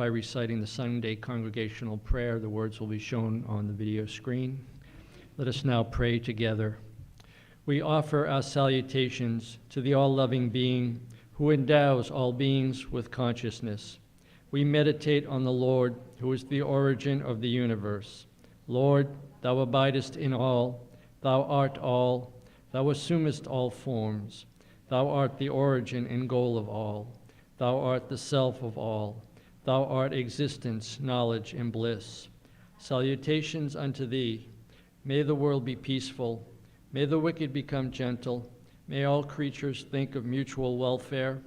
by reciting the Sunday congregational prayer. The words will be shown on the video screen. Let us now pray together. We offer our salutations to the all-loving being who endows all beings with consciousness. We meditate on the Lord, who is the origin of the universe. Lord, thou abidest in all, thou art all, thou assumest all forms. Thou art the origin and goal of all. Thou art the self of all. Thou art existence, knowledge, and bliss. Salutations unto thee. May the world be peaceful. May the wicked become gentle. May all creatures think of mutual welfare.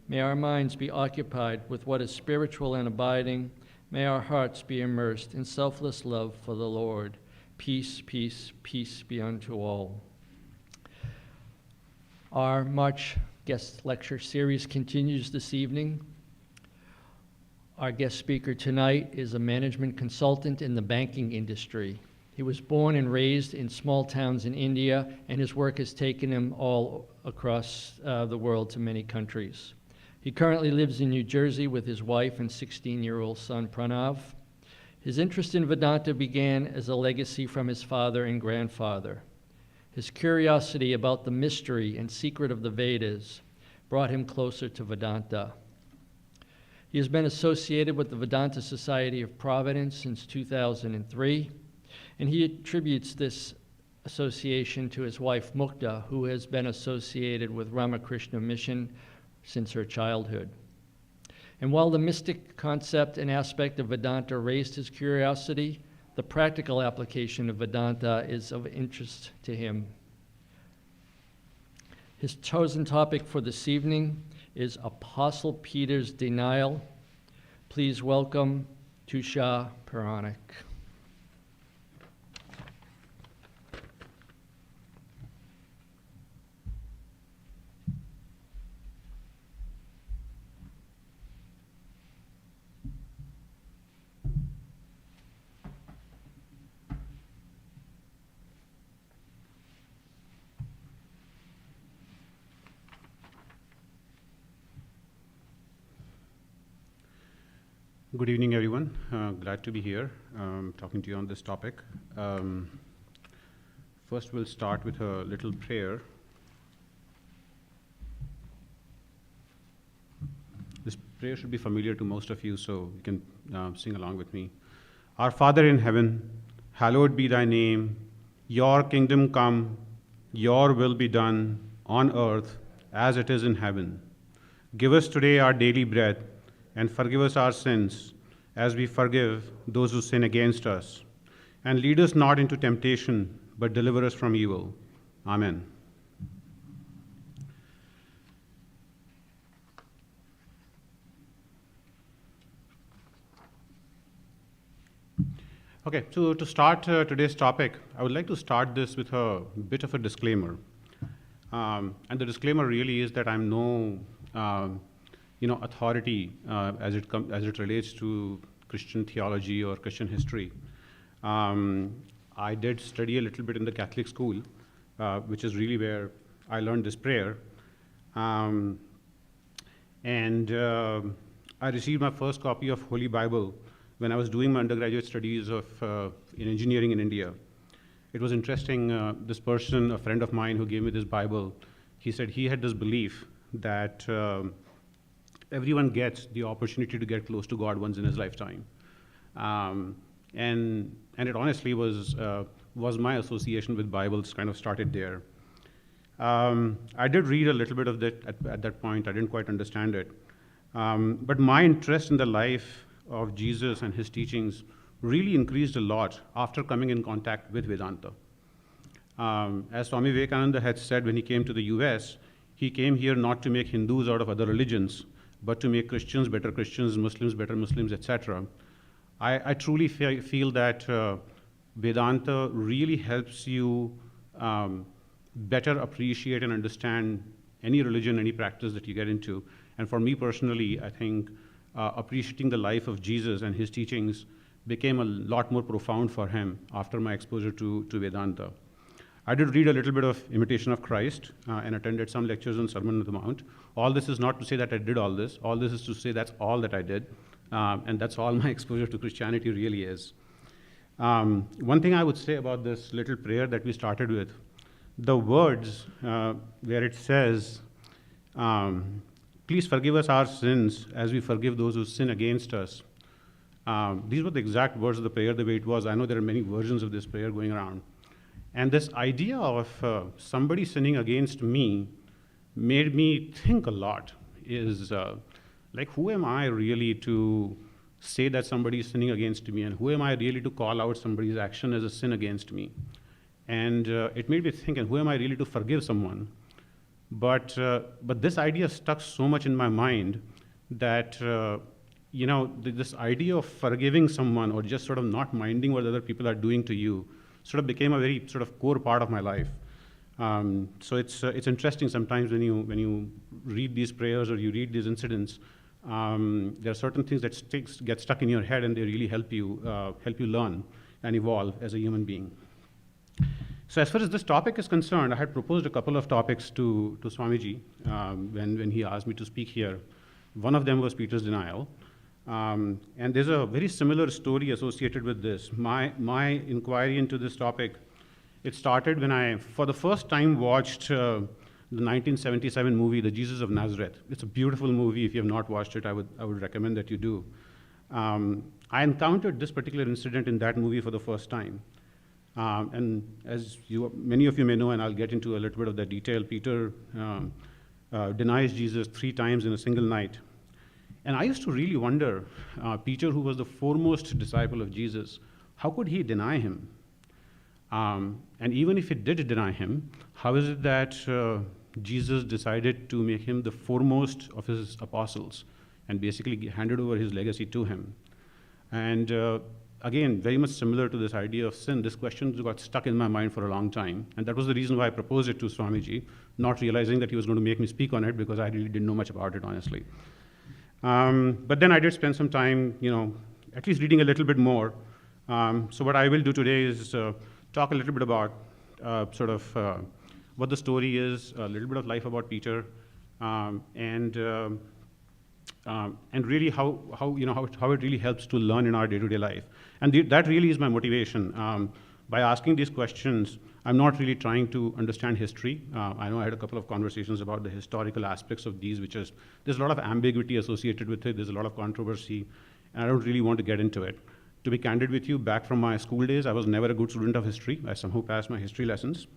May our minds be occupied with what is spiritual and abiding. May our hearts be immersed in selfless love for the Lord. Peace, peace, peace be unto all. Our March guest lecture series continues this evening. Our guest speaker tonight is a management consultant in the banking industry. He was born and raised in small towns in India, and his work has taken him all across the world to many countries. He currently lives in New Jersey with his wife and 16-year-old son, Pranav. His interest in Vedanta began as a legacy from his father and grandfather. His curiosity about the mystery and secret of the Vedas brought him closer to Vedanta. He has been associated with the Vedanta Society of Providence since 2003, and he attributes this association to his wife Mukta, who has been associated with Ramakrishna Mission since her childhood. And while the mystic concept and aspect of Vedanta raised his curiosity, the practical application of Vedanta is of interest to him. His chosen topic for this evening is Apostle Peter's denial. Please welcome Tushar Puranik. Good evening, everyone. Glad to be here talking to you on this topic. First, we'll start with a little prayer. This prayer should be familiar to most of you, so you can sing along with me. Our Father in heaven, hallowed be thy name. Your kingdom come, your will be done on earth as it is in heaven. Give us today our daily bread, and forgive us our sins, as we forgive those who sin against us. And lead us not into temptation, but deliver us from evil. Amen. Okay, so to start today's topic, I would like to start this with a bit of a disclaimer. And the disclaimer really is that I'm no authority as it relates to Christian theology or Christian history. I did study a little bit in the Catholic school, which is really where I learned this prayer. I received my first copy of Holy Bible when I was doing my undergraduate studies in engineering in India. It was interesting, this person, a friend of mine who gave me this Bible, he said he had this belief that everyone gets the opportunity to get close to God once in his lifetime. And it honestly was my association with Bibles kind of started there. I did read a little bit of that at that point. I didn't quite understand it. But my interest in the life of Jesus and his teachings really increased a lot after coming in contact with Vedanta. As Swami Vivekananda had said when he came to the US, he came here not to make Hindus out of other religions, but to make Christians better Christians, Muslims better Muslims, etc. I truly feel that Vedanta really helps you better appreciate and understand any religion, any practice that you get into. And for me personally, I think appreciating the life of Jesus and his teachings became a lot more profound for him after my exposure to Vedanta. I did read a little bit of Imitation of Christ and attended some lectures on Sermon on the Mount. All this is not to say that I did all this. All this is to say that's all that I did. And that's all my exposure to Christianity really is. One thing I would say about this little prayer that we started with, the words where it says, please forgive us our sins as we forgive those who sin against us. These were the exact words of the prayer, the way it was. I know there are many versions of this prayer going around. And this idea of somebody sinning against me made me think a lot. Is like, who am I really to say that somebody is sinning against me, and who am I really to call out somebody's action as a sin against me? And it made me think, and who am I really to forgive someone? But this idea stuck so much in my mind that, this idea of forgiving someone or just sort of not minding what other people are doing to you sort of became a very sort of core part of my life. So it's interesting sometimes when you read these prayers or you read these incidents, there are certain things that get stuck in your head, and they really help you learn and evolve as a human being. So as far as this topic is concerned, I had proposed a couple of topics to Swamiji when he asked me to speak here. One of them was Peter's denial. And there's a very similar story associated with this. My inquiry into this topic, it started when I, for the first time, watched the 1977 movie, The Jesus of Nazareth. It's a beautiful movie. If you have not watched it, I would recommend that you do. I encountered this particular incident in that movie for the first time. And as many of you may know, and I'll get into a little bit of that detail, Peter denies Jesus 3 times in a single night. And I used to really wonder, Peter, who was the foremost disciple of Jesus, how could he deny him? And even if he did deny him, how is it that Jesus decided to make him the foremost of his apostles and basically handed over his legacy to him? And again, very much similar to this idea of sin, this question got stuck in my mind for a long time. And that was the reason why I proposed it to Swamiji, not realizing that he was going to make me speak on it, because I really didn't know much about it, honestly. But then I did spend some time, at least reading a little bit more. So what I will do today is talk a little bit about what the story is, a little bit of life about Peter, and really how it really helps to learn in our day-to-day life. And that really is my motivation. By asking these questions, I'm not really trying to understand history. I know I had a couple of conversations about the historical aspects of these, there's a lot of ambiguity associated with it, there's a lot of controversy, and I don't really want to get into it. To be candid with you, back from my school days, I was never a good student of history. I somehow passed my history lessons.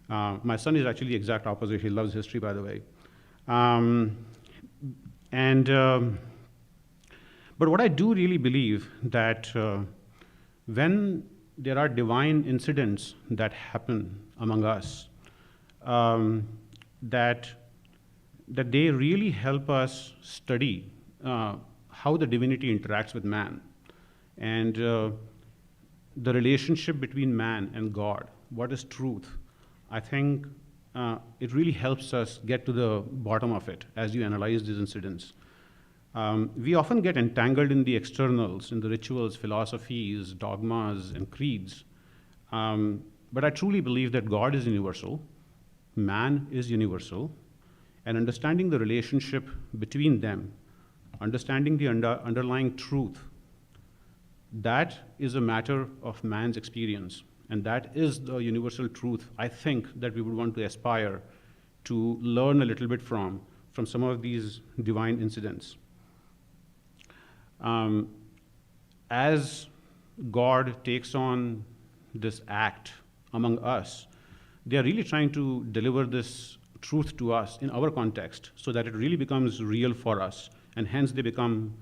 My son is actually the exact opposite. He loves history, by the way. But what I do really believe that when there are divine incidents that happen among us, that they really help us study how the divinity interacts with man, and the relationship between man and God. What is truth? I think it really helps us get to the bottom of it as you analyze these incidents. We often get entangled in the externals, in the rituals, philosophies, dogmas, and creeds. But I truly believe that God is universal, man is universal, and understanding the relationship between them, understanding the underlying truth, that is a matter of man's experience. And that is the universal truth, I think, that we would want to aspire to learn a little bit from some of these divine incidents. As God takes on this act among us, they are really trying to deliver this truth to us in our context so that it really becomes real for us, and hence they become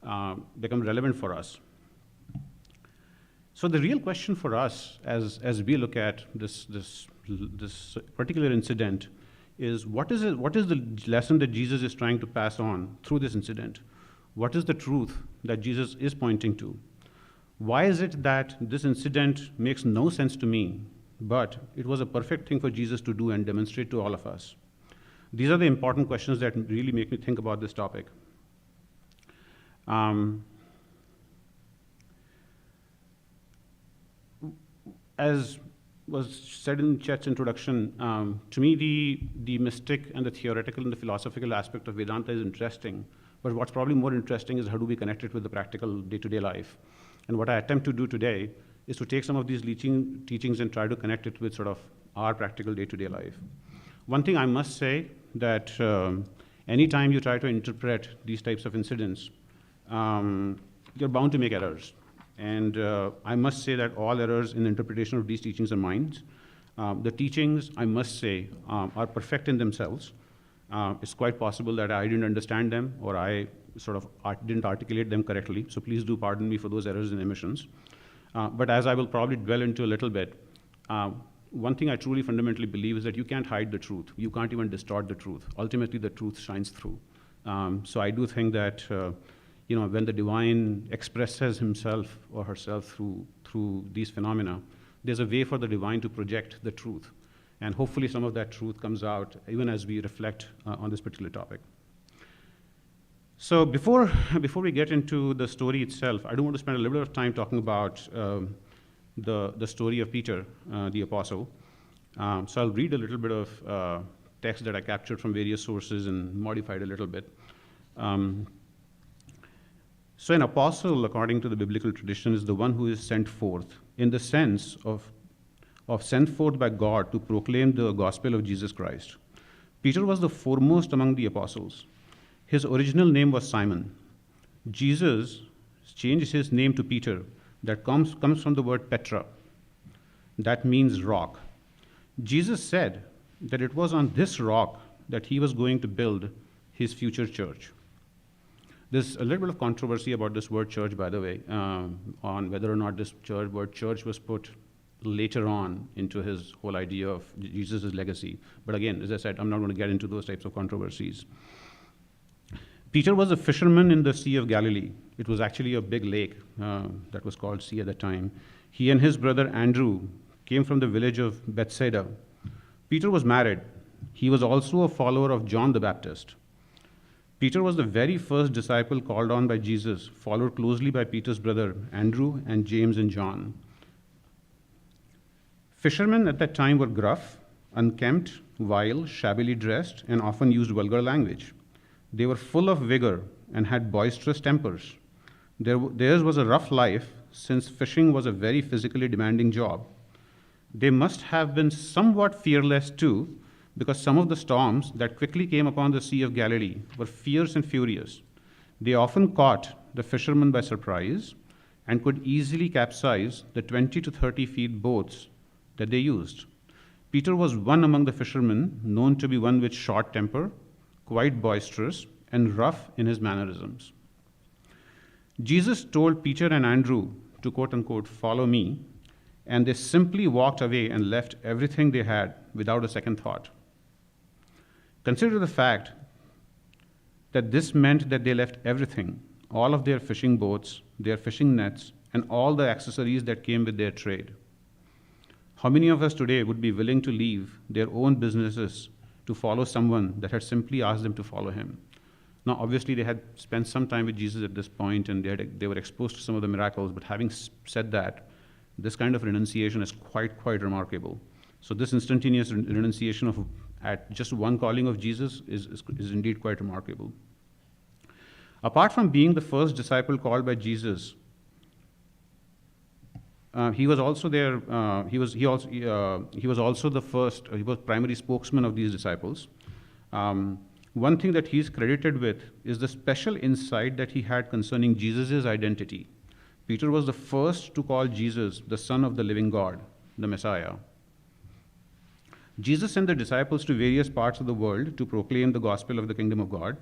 relevant for us. So the real question for us as we look at this particular incident is, what is the lesson that Jesus is trying to pass on through this incident? What is the truth that Jesus is pointing to? Why is it that this incident makes no sense to me, but it was a perfect thing for Jesus to do and demonstrate to all of us? These are the important questions that really make me think about this topic. As was said in Chet's introduction, to me the mystic and the theoretical and the philosophical aspect of Vedanta is interesting, But what's probably more interesting is how do we connect it with the practical day-to-day life. And what I attempt to do today is to take some of these teachings and try to connect it with sort of our practical day-to-day life. One thing I must say that anytime you try to interpret these types of incidents, you're bound to make errors. And I must say that all errors in the interpretation of these teachings are mine. The teachings, I must say, are perfect in themselves. It's quite possible that I didn't understand them or I sort of didn't articulate them correctly. So please do pardon me for those errors and omissions. But as I will probably dwell into a little bit, one thing I truly fundamentally believe is that you can't hide the truth. You can't even distort the truth. Ultimately, the truth shines through. So I do think that when the divine expresses himself or herself through these phenomena, there's a way for the divine to project the truth. And hopefully some of that truth comes out even as we reflect on this particular topic. So before we get into the story itself, I do want to spend a little bit of time talking about the story of Peter, the apostle. So I'll read a little bit of text that I captured from various sources and modified a little bit. So an apostle, according to the biblical tradition, is the one who is sent forth in the sense of sent forth by God to proclaim the gospel of Jesus Christ. Peter was the foremost among the apostles. His original name was Simon. Jesus changed his name to Peter. That comes from the word Petra. That means rock. Jesus said that it was on this rock that he was going to build his future church. There's a little bit of controversy about this word church, by the way, on whether or not this word church was put later on into his whole idea of Jesus' legacy. But again, as I said, I'm not going to get into those types of controversies. Peter was a fisherman in the Sea of Galilee. It was actually a big lake that was called Sea at the time. He and his brother Andrew came from the village of Bethsaida. Peter was married. He was also a follower of John the Baptist. Peter was the very first disciple called on by Jesus, followed closely by Peter's brother Andrew and James and John. Fishermen at that time were gruff, unkempt, vile, shabbily dressed, and often used vulgar language. They were full of vigor and had boisterous tempers. Theirs was a rough life, since fishing was a very physically demanding job. They must have been somewhat fearless too, because some of the storms that quickly came upon the Sea of Galilee were fierce and furious. They often caught the fishermen by surprise and could easily capsize the 20 to 30 feet boats that they used. Peter was one among the fishermen, known to be one with short temper, quite boisterous, and rough in his mannerisms. Jesus told Peter and Andrew to quote-unquote, follow me, and they simply walked away and left everything they had without a second thought. Consider the fact that this meant that they left everything, all of their fishing boats, their fishing nets, and all the accessories that came with their trade. How many of us today would be willing to leave their own businesses to follow someone that had simply asked them to follow him? Now, obviously, they had spent some time with Jesus at this point, and they were exposed to some of the miracles, but having said that, this kind of renunciation is quite remarkable. So this instantaneous renunciation at just one calling of Jesus is indeed quite remarkable. Apart from being the first disciple called by Jesus, he was also there. He was also the first. He was primary spokesman of these disciples. One thing that he's credited with is the special insight that he had concerning Jesus' identity. Peter was the first to call Jesus the Son of the living God, the Messiah. Jesus sent the disciples to various parts of the world to proclaim the gospel of the kingdom of God.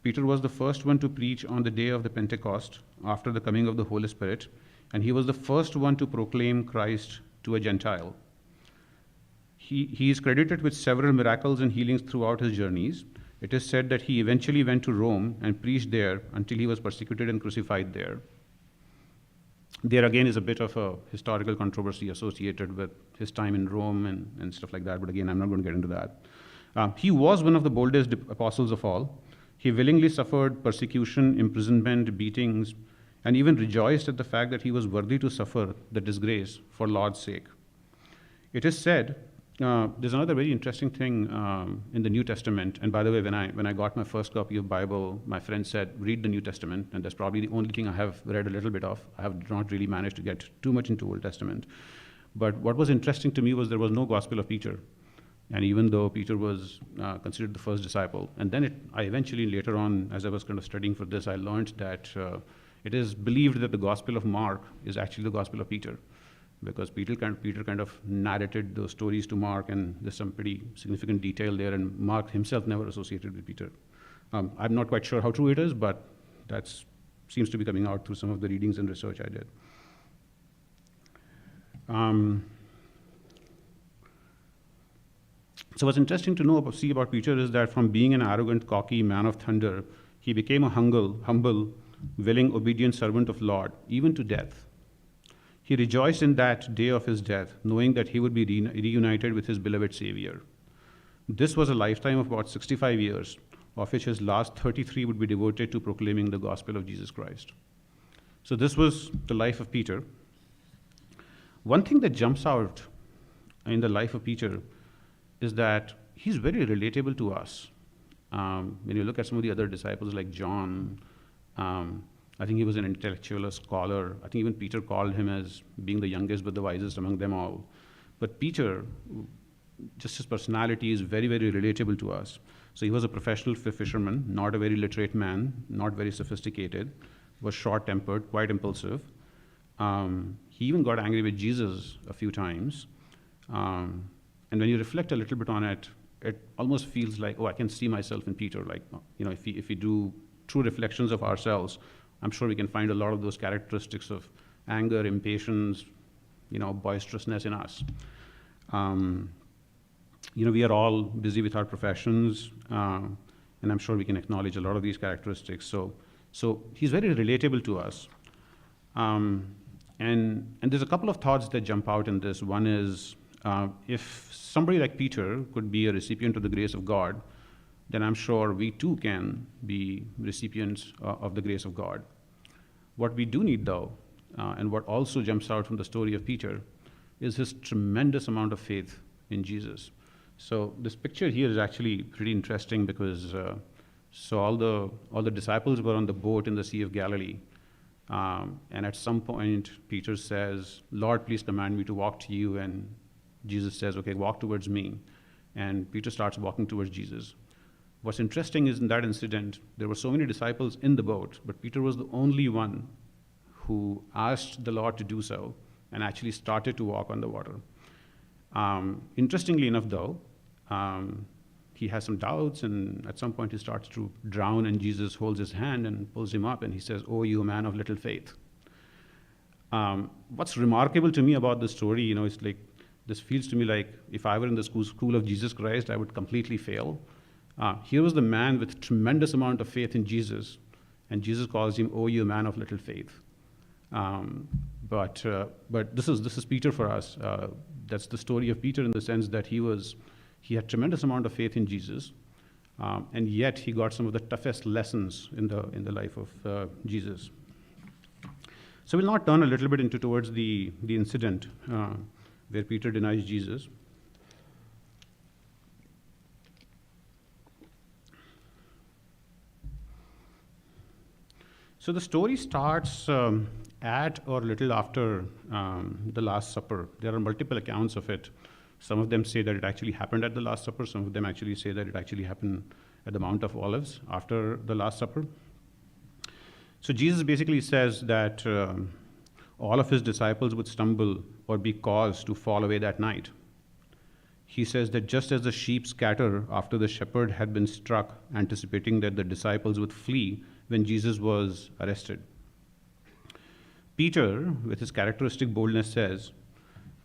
Peter was the first one to preach on the day of the Pentecost after the coming of the Holy Spirit, and he was the first one to proclaim Christ to a Gentile. He is credited with several miracles and healings throughout his journeys. It is said that he eventually went to Rome and preached there until he was persecuted and crucified there. There again is a bit of a historical controversy associated with his time in Rome and stuff like that, but again, I'm not going to get into that. He was one of the boldest apostles of all. He willingly suffered persecution, imprisonment, beatings, and even rejoiced at the fact that he was worthy to suffer the disgrace for Lord's sake. It is said there's another very interesting thing in the New Testament. And by the way, when I got my first copy of Bible, my friend said, read the New Testament. And that's probably the only thing I have read a little bit of. I have not really managed to get too much into Old Testament. But what was interesting to me was there was no Gospel of Peter. And even though Peter was considered the first disciple, and then I eventually later on, as I was kind of studying for this, I learned that it is believed that the Gospel of Mark is actually the Gospel of Peter, because Peter kind of narrated those stories to Mark, and there's some pretty significant detail there, and Mark himself never associated with Peter. I'm not quite sure how true it is, but that seems to be coming out through some of the readings and research I did. So what's interesting to see about Peter is that from being an arrogant, cocky man of thunder, he became a humble, willing, obedient servant of Lord, even to death. He rejoiced in that day of his death, knowing that he would be reunited with his beloved Savior. This was a lifetime of about 65 years, of which his last 33 would be devoted to proclaiming the gospel of Jesus Christ. So this was the life of Peter. One thing that jumps out in the life of Peter is that he's very relatable to us. When you look at some of the other disciples like John, I think he was an intellectual, a scholar. I think even Peter called him as being the youngest but the wisest among them all. But Peter, just his personality is very, very relatable to us. So he was a professional fisherman, not a very literate man, not very sophisticated, was short-tempered, quite impulsive. He even got angry with Jesus a few times. And when you reflect a little bit on it, it almost feels like, oh, I can see myself in Peter. Like, if we do true reflections of ourselves, I'm sure we can find a lot of those characteristics of anger, impatience, boisterousness in us. We are all busy with our professions, and I'm sure we can acknowledge a lot of these characteristics. So he's very relatable to us. And there's a couple of thoughts that jump out in this. One is, if somebody like Peter could be a recipient of the grace of God, then I'm sure we too can be recipients of the grace of God. What we do need, though, and what also jumps out from the story of Peter, is his tremendous amount of faith in Jesus. So this picture here is actually pretty interesting because all the disciples were on the boat in the Sea of Galilee, and at some point Peter says, "Lord, please command me to walk to you," and Jesus says, "Okay, walk towards me," and Peter starts walking towards Jesus. What's interesting is in that incident, there were so many disciples in the boat, but Peter was the only one who asked the Lord to do so and actually started to walk on the water. Interestingly enough, though, he has some doubts, and at some point he starts to drown, and Jesus holds his hand and pulls him up, and he says, "Oh, you man of little faith." What's remarkable to me about this story, it's like, this feels to me like if I were in the school of Jesus Christ, I would completely fail. Here was the man with tremendous amount of faith in Jesus, and Jesus calls him, "Oh, you man of little faith." But this is Peter for us. That's the story of Peter in the sense that he had tremendous amount of faith in Jesus, and yet he got some of the toughest lessons in the life of Jesus. So we'll now turn a little bit towards the incident where Peter denies Jesus. So the story starts at or a little after the Last Supper. There are multiple accounts of it. Some of them say that it actually happened at the Last Supper. Some of them actually say that it actually happened at the Mount of Olives after the Last Supper. So Jesus basically says that all of his disciples would stumble or be caused to fall away that night. He says that just as the sheep scatter after the shepherd had been struck, anticipating that the disciples would flee when Jesus was arrested. Peter, with his characteristic boldness, says,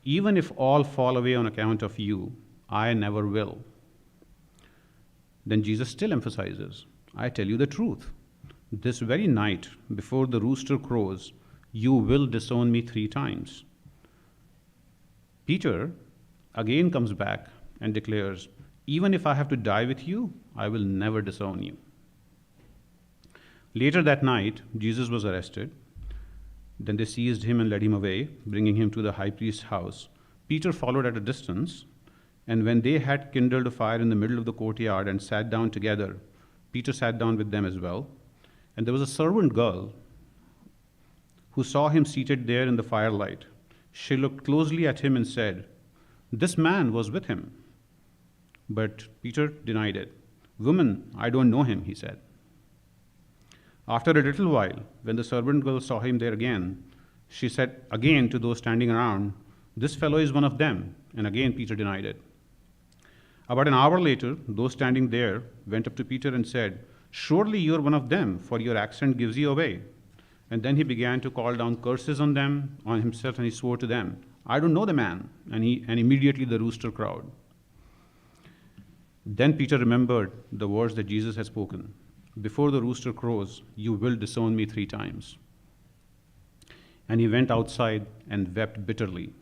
"Even if all fall away on account of you, I never will." Then Jesus still emphasizes, "I tell you the truth. This very night, before the rooster crows, you will disown me 3 times. Peter again comes back and declares, "Even if I have to die with you, I will never disown you." Later that night, Jesus was arrested. Then they seized him and led him away, bringing him to the high priest's house. Peter followed at a distance, And when they had kindled a fire in the middle of the courtyard and sat down together, Peter sat down with them as well. And there was a servant girl who saw him seated there in the firelight. She looked closely at him and said, "This man was with him." But Peter denied it. "Woman, I don't know him," he said. After a little while, when the servant girl saw him there again, she said again to those standing around, "This fellow is one of them." And again Peter denied it. About an hour later, those standing there went up to Peter and said, "Surely you are one of them, for your accent gives you away." And then he began to call down curses on them, on himself, and he swore to them, "I don't know the man." And immediately the rooster crowed. Then Peter remembered the words that Jesus had spoken, "Before the rooster crows, you will disown me 3 times." And he went outside and wept bitterly.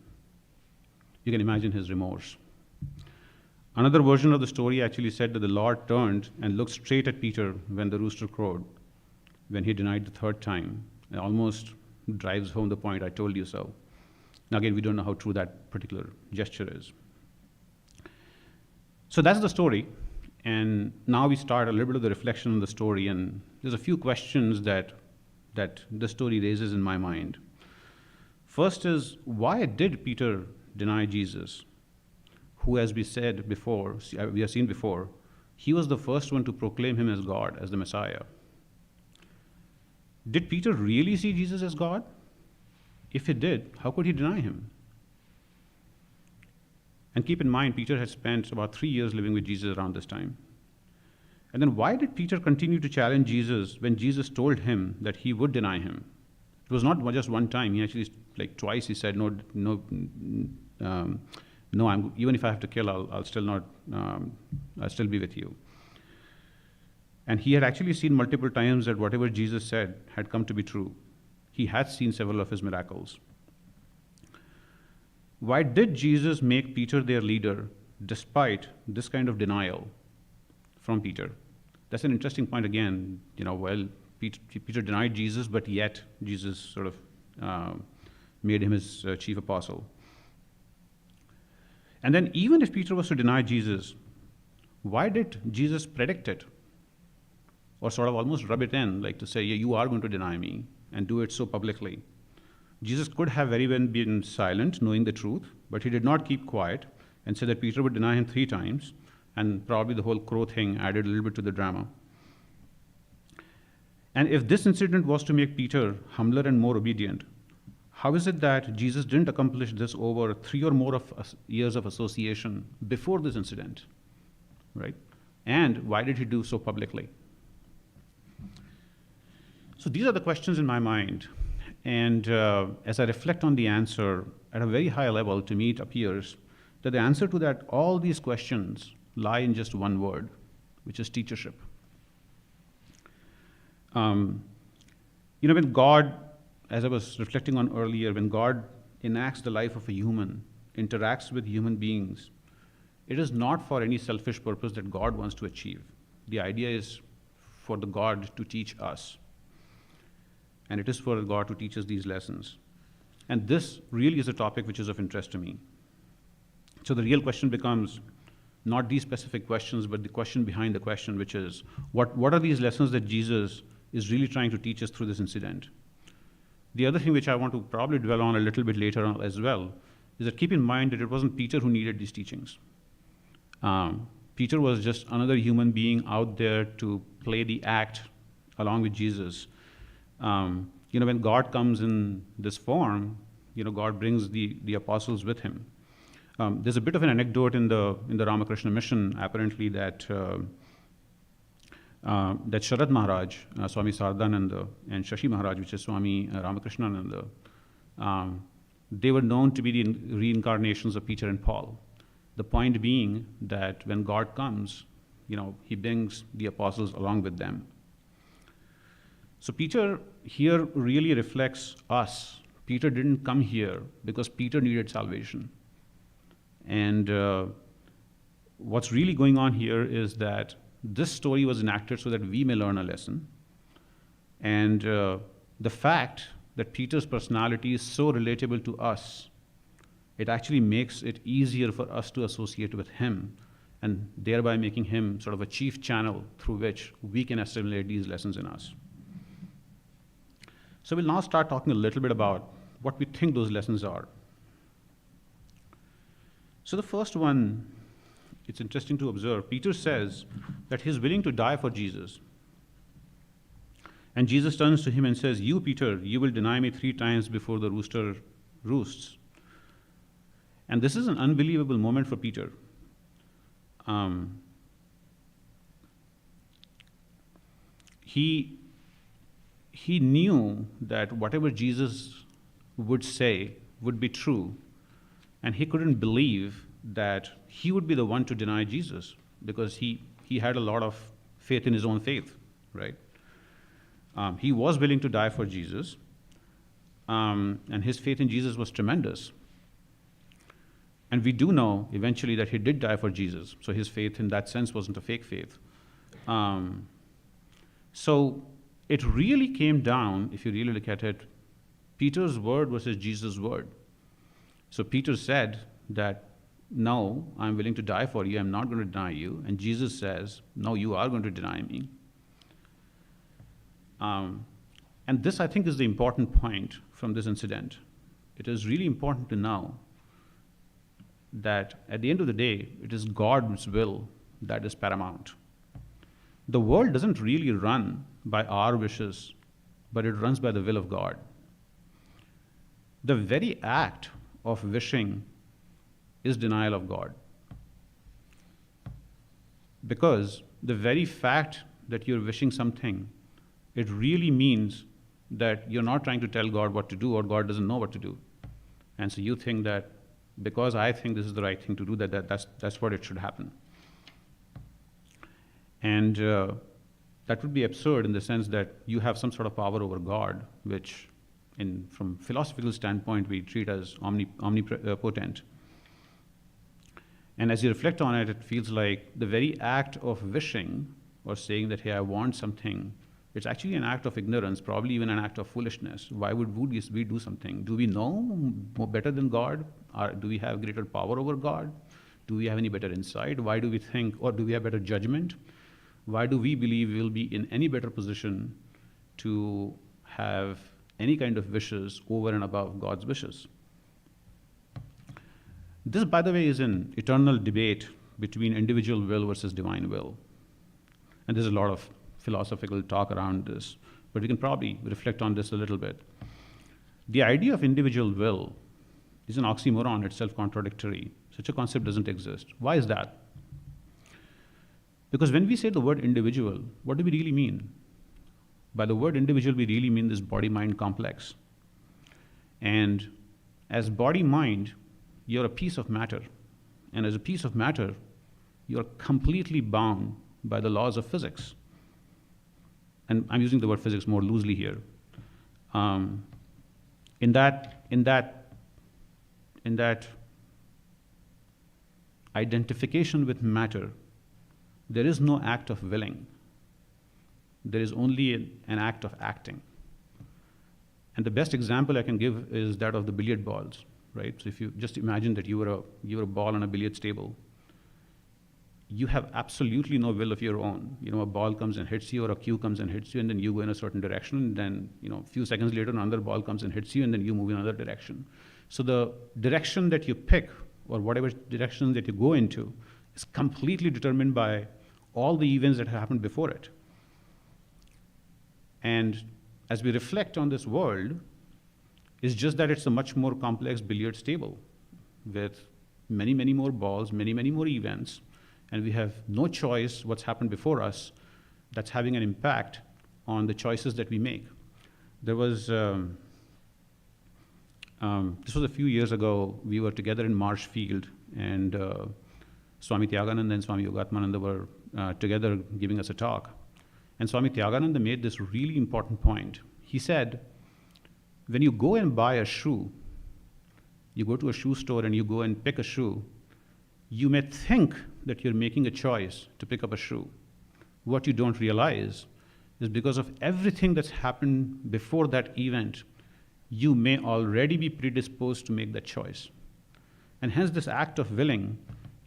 You can imagine his remorse. Another version of the story actually said that the Lord turned and looked straight at Peter when the rooster crowed, when he denied the 3rd time. It almost drives home the point, "I told you so." Now again, we don't know how true that particular gesture is. So that's the story. And now we start a little bit of the reflection on the story. And there's a few questions that the story raises in my mind. First is, why did Peter deny Jesus, who, as we said before, we have seen before, he was the first one to proclaim him as God, as the Messiah? Did Peter really see Jesus as God? If he did, how could he deny him? And keep in mind, Peter had spent about 3 years living with Jesus around this time. And then why did Peter continue to challenge Jesus when Jesus told him that he would deny him? It was not just one time. He actually, like twice, he said, "No, even if I have to kill, I'll still be with you." And he had actually seen multiple times that whatever Jesus said had come to be true. He had seen several of his miracles. Why did Jesus make Peter their leader despite this kind of denial from Peter? That's an interesting point again. Peter denied Jesus, but yet Jesus sort of made him his chief apostle. And then even if Peter was to deny Jesus, why did Jesus predict it? Or sort of almost rub it in, like to say, "Yeah, you are going to deny me," and do it so publicly. Jesus could have very well been silent, knowing the truth, but he did not keep quiet and said that Peter would deny him 3 times, and probably the whole crow thing added a little bit to the drama. And if this incident was to make Peter humbler and more obedient, how is it that Jesus didn't accomplish this over 3 or more years of association before this incident, right? And why did he do so publicly? So these are the questions in my mind. And as I reflect on the answer at a very high level, to me it appears that the answer to all these questions lie in just one word, which is teachership. When God, as I was reflecting on earlier, when God enacts the life of a human, interacts with human beings, it is not for any selfish purpose that God wants to achieve. The idea is for the God to teach us. And it is for God to teach us these lessons. And this really is a topic which is of interest to me. So the real question becomes not these specific questions, but the question behind the question, which is, what are these lessons that Jesus is really trying to teach us through this incident? The other thing which I want to probably dwell on a little bit later on as well is that keep in mind that it wasn't Peter who needed these teachings. Peter was just another human being out there to play the act along with Jesus. When God comes in this form, God brings the apostles with him. There's a bit of an anecdote in the Ramakrishna mission, apparently, that Sharad Maharaj, Swami Sardananda, and Shashi Maharaj, which is Swami Ramakrishnananda, they were known to be the reincarnations of Peter and Paul. The point being that when God comes, he brings the apostles along with them. So Peter here really reflects us. Peter didn't come here because Peter needed salvation. And what's really going on here is that this story was enacted so that we may learn a lesson. And the fact that Peter's personality is so relatable to us it actually makes it easier for us to associate with him, and thereby making him sort of a chief channel through which we can assimilate these lessons in us. So we'll now start talking a little bit about what we think those lessons are. So the first one, it's interesting to observe. Peter says that he's willing to die for Jesus. And Jesus turns to him and says, "You, Peter, you will deny me 3 times before the rooster roosts." And this is an unbelievable moment for Peter. He knew that whatever Jesus would say would be true, and he couldn't believe that he would be the one to deny Jesus, because he had a lot of faith in his own faith, right? He was willing to die for Jesus, and his faith in Jesus was tremendous. And we do know eventually that he did die for Jesus, so his faith in that sense wasn't a fake faith. So it really came down, if you really look at it, Peter's word versus Jesus' word. So Peter said that, "No, I'm willing to die for you, I'm not going to deny you." And Jesus says, "No, you are going to deny me." And this, I think, is the important point from this incident. It is really important to know that at the end of the day, it is God's will that is paramount. The world doesn't really run by our wishes, but it runs by the will of God. The very act of wishing is denial of God. Because the very fact that you're wishing something, it really means that you're not trying to tell God what to do, or God doesn't know what to do. And so you think that because I think this is the right thing to do, that's what it should happen. And that would be absurd in the sense that you have some sort of power over God, which from philosophical standpoint we treat as omnipotent. And as you reflect on it, it feels like the very act of wishing or saying that, hey, I want something, it's actually an act of ignorance, probably even an act of foolishness. Why would we do something? Do we know more better than God? Do we have greater power over God? Do we have any better insight? Why do we think, or do we have better judgment? Why do we believe we'll be in any better position to have any kind of wishes over and above God's wishes? This, by the way, is an eternal debate between individual will versus divine will. And there's a lot of philosophical talk around this, but we can probably reflect on this a little bit. The idea of individual will is an oxymoron, it's self-contradictory. Such a concept doesn't exist. Why is that? Because when we say the word individual, what do we really mean? By the word individual, we really mean this body-mind complex. And as body-mind, you're a piece of matter. And as a piece of matter, you're completely bound by the laws of physics. And I'm using the word physics more loosely here. In that identification with matter, there is no act of willing. There is only an act of acting. And the best example I can give is that of the billiard balls, right? So if you just imagine that you were a ball on a billiards table, you have absolutely no will of your own. You know, a ball comes and hits you, or a cue comes and hits you, and then you go in a certain direction, and then, a few seconds later, another ball comes and hits you, and then you move in another direction. So the direction that you pick, or whatever direction that you go into, is completely determined by all the events that have happened before it. And as we reflect on this world, it's just that it's a much more complex billiards table with many, many more balls, many, many more events, and we have no choice what's happened before us that's having an impact on the choices that we make. There was, this was a few years ago, we were together in Marshfield, and Swami Tyagananda and Swami Yogatmananda were together giving us a talk. And Swami Tyagananda made this really important point. He said, when you go and buy a shoe, you go to a shoe store and you go and pick a shoe, you may think that you're making a choice to pick up a shoe. What you don't realize is because of everything that's happened before that event, you may already be predisposed to make that choice. And hence this act of willing,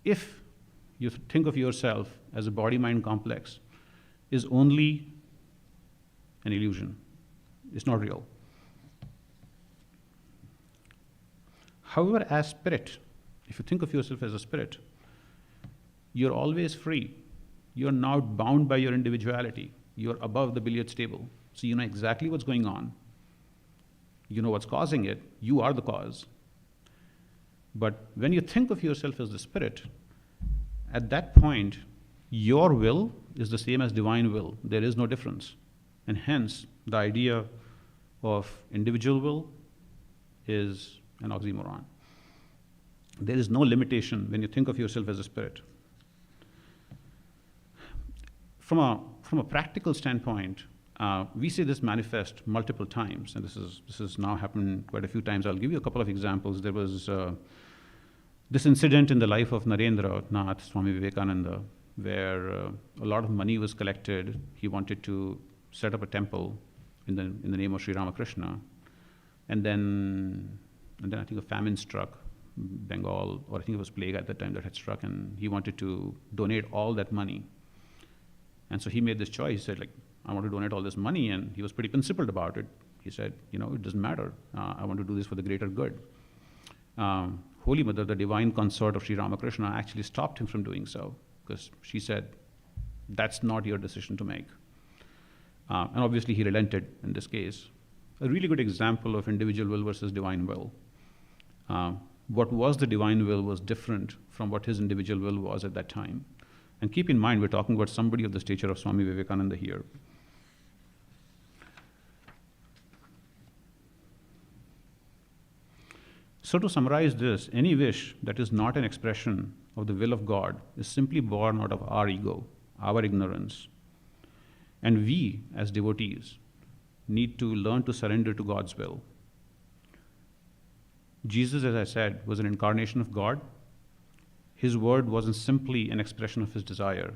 if you think of yourself as a body-mind complex, is only an illusion. It's not real. However, as spirit, if you think of yourself as a spirit, you're always free. You're not bound by your individuality. You're above the billiards table. So you know exactly what's going on. You know what's causing it. You are the cause. But when you think of yourself as the spirit, at that point, your will is the same as divine will. There is no difference. And hence, the idea of individual will is an oxymoron. There is no limitation when you think of yourself as a spirit. From a practical standpoint, we see this manifest multiple times, and this has now happened quite a few times. I'll give you a couple of examples. There was this incident in the life of Narendra Nath Swami Vivekananda, where a lot of money was collected. He wanted to set up a temple in the name of Sri Ramakrishna, and then I think a famine struck Bengal, or I think it was plague at that time that had struck, and he wanted to donate all that money. And so he made this choice. He said, like, I want to donate all this money, and he was pretty principled about it. He said, it doesn't matter. I want to do this for the greater good. Holy Mother, the divine consort of Sri Ramakrishna, actually stopped him from doing so, because she said, that's not your decision to make. And obviously he relented in this case. A really good example of individual will versus divine will. What was the divine will was different from what his individual will was at that time. And keep in mind, we're talking about somebody of the stature of Swami Vivekananda here. So to summarize this, any wish that is not an expression of the will of God is simply born out of our ego, our ignorance. And we, as devotees, need to learn to surrender to God's will. Jesus, as I said, was an incarnation of God. His word wasn't simply an expression of his desire,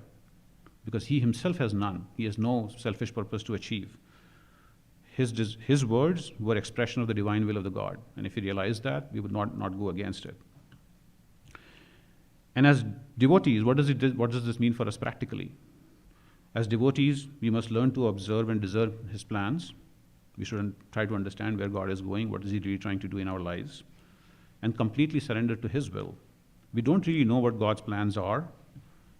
because he himself has none. He has no selfish purpose to achieve. His words were expression of the divine will of the God. And if we realize that, we would not go against it. And as devotees, what does this mean for us practically? As devotees, we must learn to observe and discern his plans. We should try to understand where God is going, what is he really trying to do in our lives, and completely surrender to his will. We don't really know what God's plans are,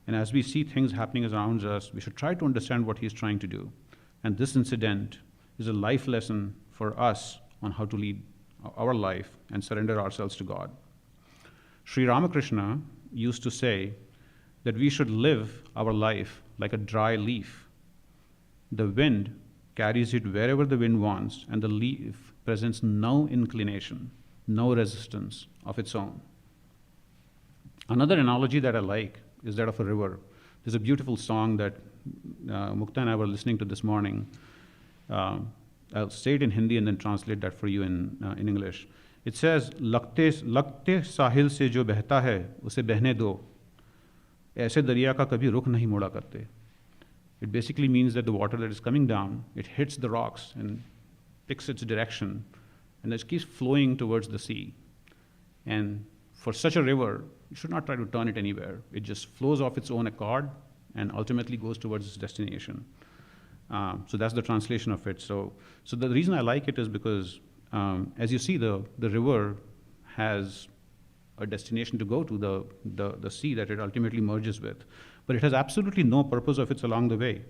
and as we see things happening around us, we should try to understand what he's trying to do. And this incident is a life lesson for us on how to lead our life and surrender ourselves to God. Sri Ramakrishna used to say that we should live our life like a dry leaf. The wind carries it wherever the wind wants, and the leaf presents no inclination, no resistance of its own. Another analogy that I like is that of a river. There's a beautiful song that Mukta and I were listening to this morning. I'll say it in Hindi and then translate that for you in English. It says, "Lagte sahil se jo behta hai, use behne do. Aise dariya ka kabhi rukh nahi moda karte." It basically means that the water that is coming down, it hits the rocks and picks its direction, and it keeps flowing towards the sea. And for such a river, you should not try to turn it anywhere. It just flows off its own accord and ultimately goes towards its destination. So that's the translation of it. So the reason I like it is because, as you see, the river has a destination to go to, the sea that it ultimately merges with. But it has absolutely no purpose of its along the way.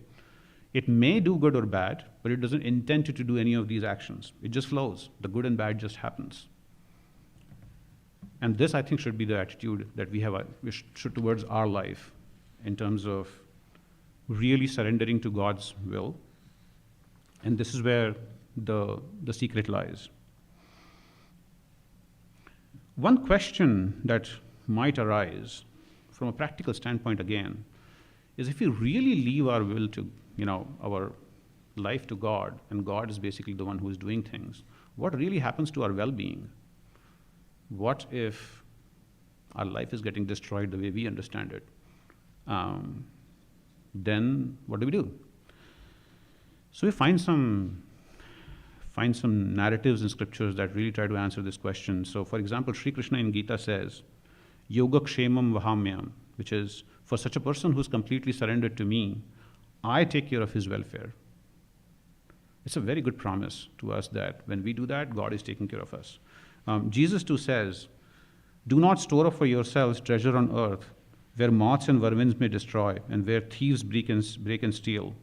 It may do good or bad, but it doesn't intend to do any of these actions. It just flows. The good and bad just happens. And this, I think, should be the attitude that we should towards our life in terms of really surrendering to God's will. And this is where the secret lies. One question that might arise from a practical standpoint again is, if we really leave our will to, our life to God, and God is basically the one who is doing things, what really happens to our well-being? What if our life is getting destroyed the way we understand it? Then what do we do? So we find some find some narratives in scriptures that really try to answer this question. So, for example, Sri Krishna in Gita says, Yoga Kshemam Vahamyam, which is, for such a person who's completely surrendered to me, I take care of his welfare. It's a very good promise to us that when we do that, God is taking care of us. Jesus too says, do not store up for yourselves treasure on earth, where moths and vermin may destroy, and where thieves break and steal.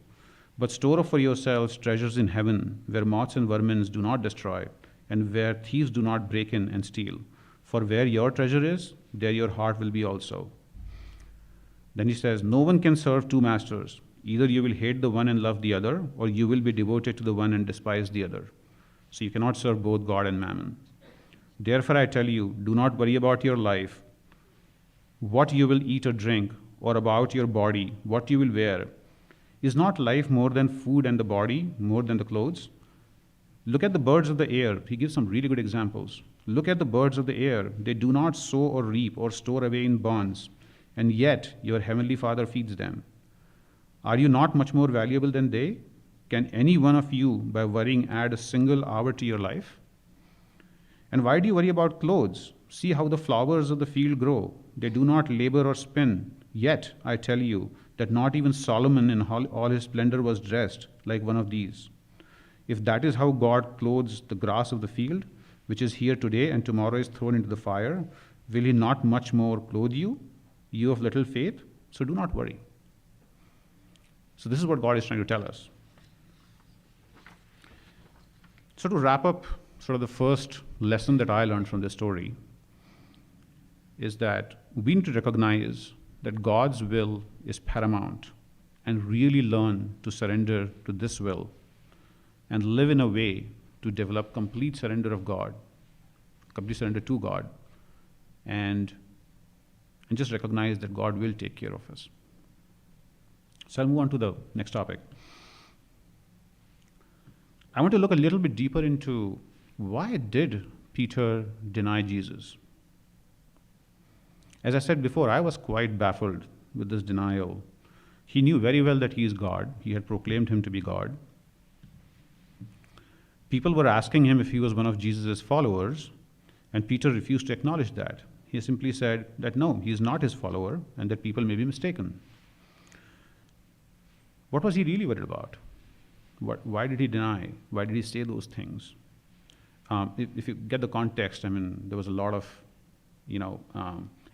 But store up for yourselves treasures in heaven, where moths and vermin do not destroy, and where thieves do not break in and steal. For where your treasure is, there your heart will be also. Then he says, no one can serve two masters. Either you will hate the one and love the other, or you will be devoted to the one and despise the other. So you cannot serve both God and mammon. Therefore I tell you, do not worry about your life, what you will eat or drink, or about your body, what you will wear. Is not life more than food and the body more than the clothes? Look at the birds of the air. He gives some really good examples. Look at the birds of the air. They do not sow or reap or store away in barns, and yet your heavenly Father feeds them. Are you not much more valuable than they? Can any one of you, by worrying, add a single hour to your life? And why do you worry about clothes? See how the flowers of the field grow. They do not labor or spin. Yet, I tell you, that not even Solomon in all his splendor was dressed like one of these. If that is how God clothes the grass of the field, which is here today and tomorrow is thrown into the fire, will he not much more clothe you, you of little faith? So do not worry. So this is what God is trying to tell us. So to wrap up sort of the first lesson that I learned from this story is that we need to recognize that God's will is paramount and really learn to surrender to this will and live in a way to develop complete surrender of God, complete surrender to God, and just recognize that God will take care of us. So I'll move on to the next topic. I want to look a little bit deeper into why did Peter deny Jesus? As I said before, I was quite baffled with this denial. He knew very well that he is God. He had proclaimed him to be God. People were asking him if he was one of Jesus' followers, and Peter refused to acknowledge that. He simply said that no, he is not his follower, and that people may be mistaken. What was he really worried about? Why did he deny? Why did he say those things? If you get the context, I mean, there was a lot of,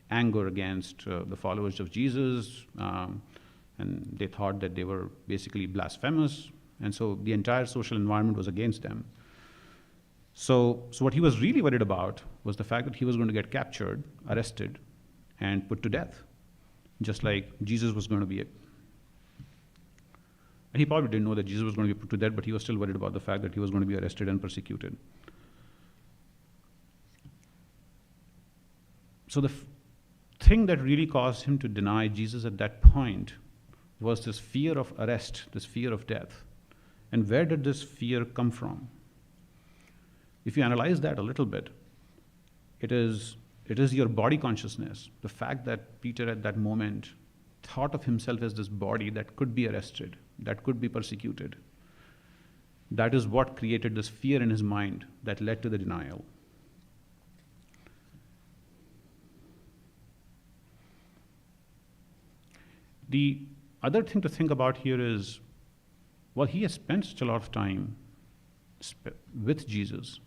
anger against the followers of Jesus, and they thought that they were basically blasphemous, and so the entire social environment was against them. So what he was really worried about was the fact that he was going to get captured, arrested, and put to death, just like Jesus was going to be. And he probably didn't know that Jesus was going to be put to death, but he was still worried about the fact that he was going to be arrested and persecuted. So the thing that really caused him to deny Jesus at that point was this fear of arrest, this fear of death. And where did this fear come from? If you analyze that a little bit, it is your body consciousness, the fact that Peter at that moment thought of himself as this body that could be arrested, that could be persecuted. That is what created this fear in his mind that led to the denial. The other thing to think about here is, well, he has spent such a lot of time with Jesus,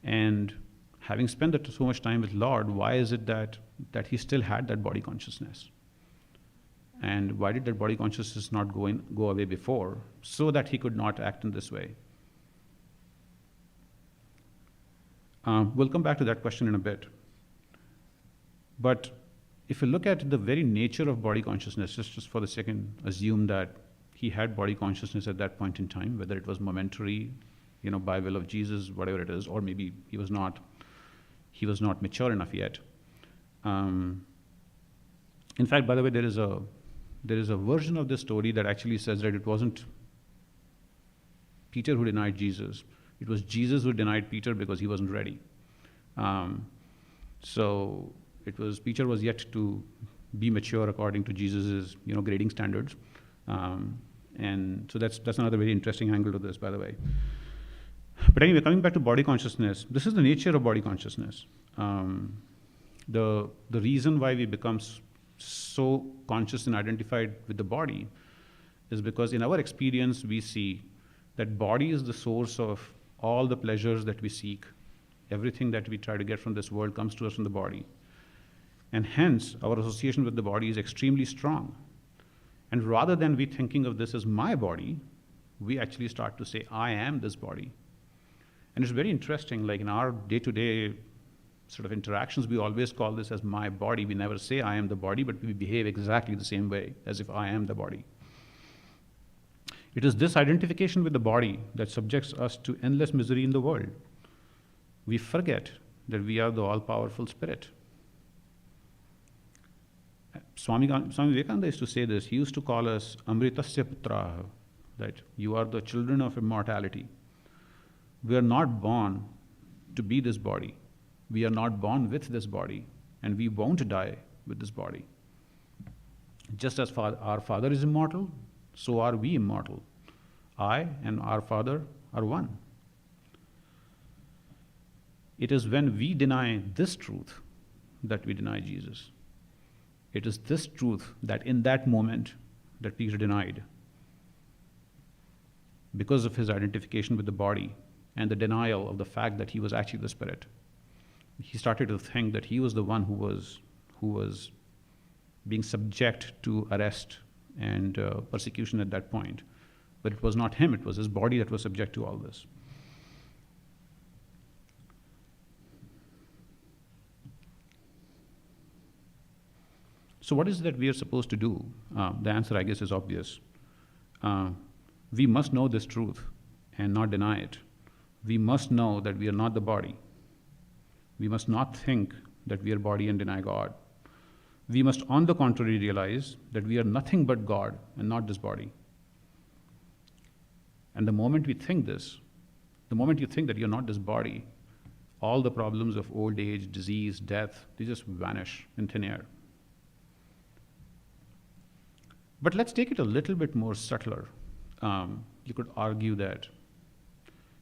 and having spent so much time with Lord, why is it that he still had that body consciousness? And why did that body consciousness not go away before, so that he could not act in this way? We'll come back to that question in a bit. But if you look at the very nature of body consciousness, just for the second, assume that he had body consciousness at that point in time, whether it was momentary, by will of Jesus, whatever it is, or maybe he was not mature enough yet. In fact, by the way, there is a version of this story that actually says that it wasn't Peter who denied Jesus. It was Jesus who denied Peter because he wasn't ready. So Peter was yet to be mature according to Jesus' grading standards. And so that's another very interesting angle to this, by the way. But anyway, coming back to body consciousness, this is the nature of body consciousness. The reason why we become so conscious and identified with the body is because in our experience we see that body is the source of all the pleasures that we seek. Everything that we try to get from this world comes to us from the body. And hence, our association with the body is extremely strong. And rather than we thinking of this as my body, we actually start to say, I am this body. And it's very interesting, like in our day-to-day sort of interactions, we always call this as my body. We never say I am the body, but we behave exactly the same way, as if I am the body. It is this identification with the body that subjects us to endless misery in the world. We forget that we are the all-powerful spirit. Swami Vivekananda used to say this. He used to call us Amritasya Putraha, that you are the children of immortality. We are not born to be this body. We are not born with this body, and we won't die with this body. Just as our Father is immortal, so are we immortal. I and our Father are one. It is when we deny this truth that we deny Jesus. It is this truth that in that moment that Peter denied because of his identification with the body and the denial of the fact that he was actually the spirit. He started to think that he was the one who was being subject to arrest and persecution at that point. But it was not him, it was his body that was subject to all this. So what is it that we are supposed to do? The answer, I guess, is obvious. We must know this truth and not deny it. We must know that we are not the body. We must not think that we are body and deny God. We must, on the contrary, realize that we are nothing but God and not this body. And the moment we think this, the moment you think that you're not this body, all the problems of old age, disease, death, they just vanish in thin air. But let's take it a little bit more subtler. You could argue that,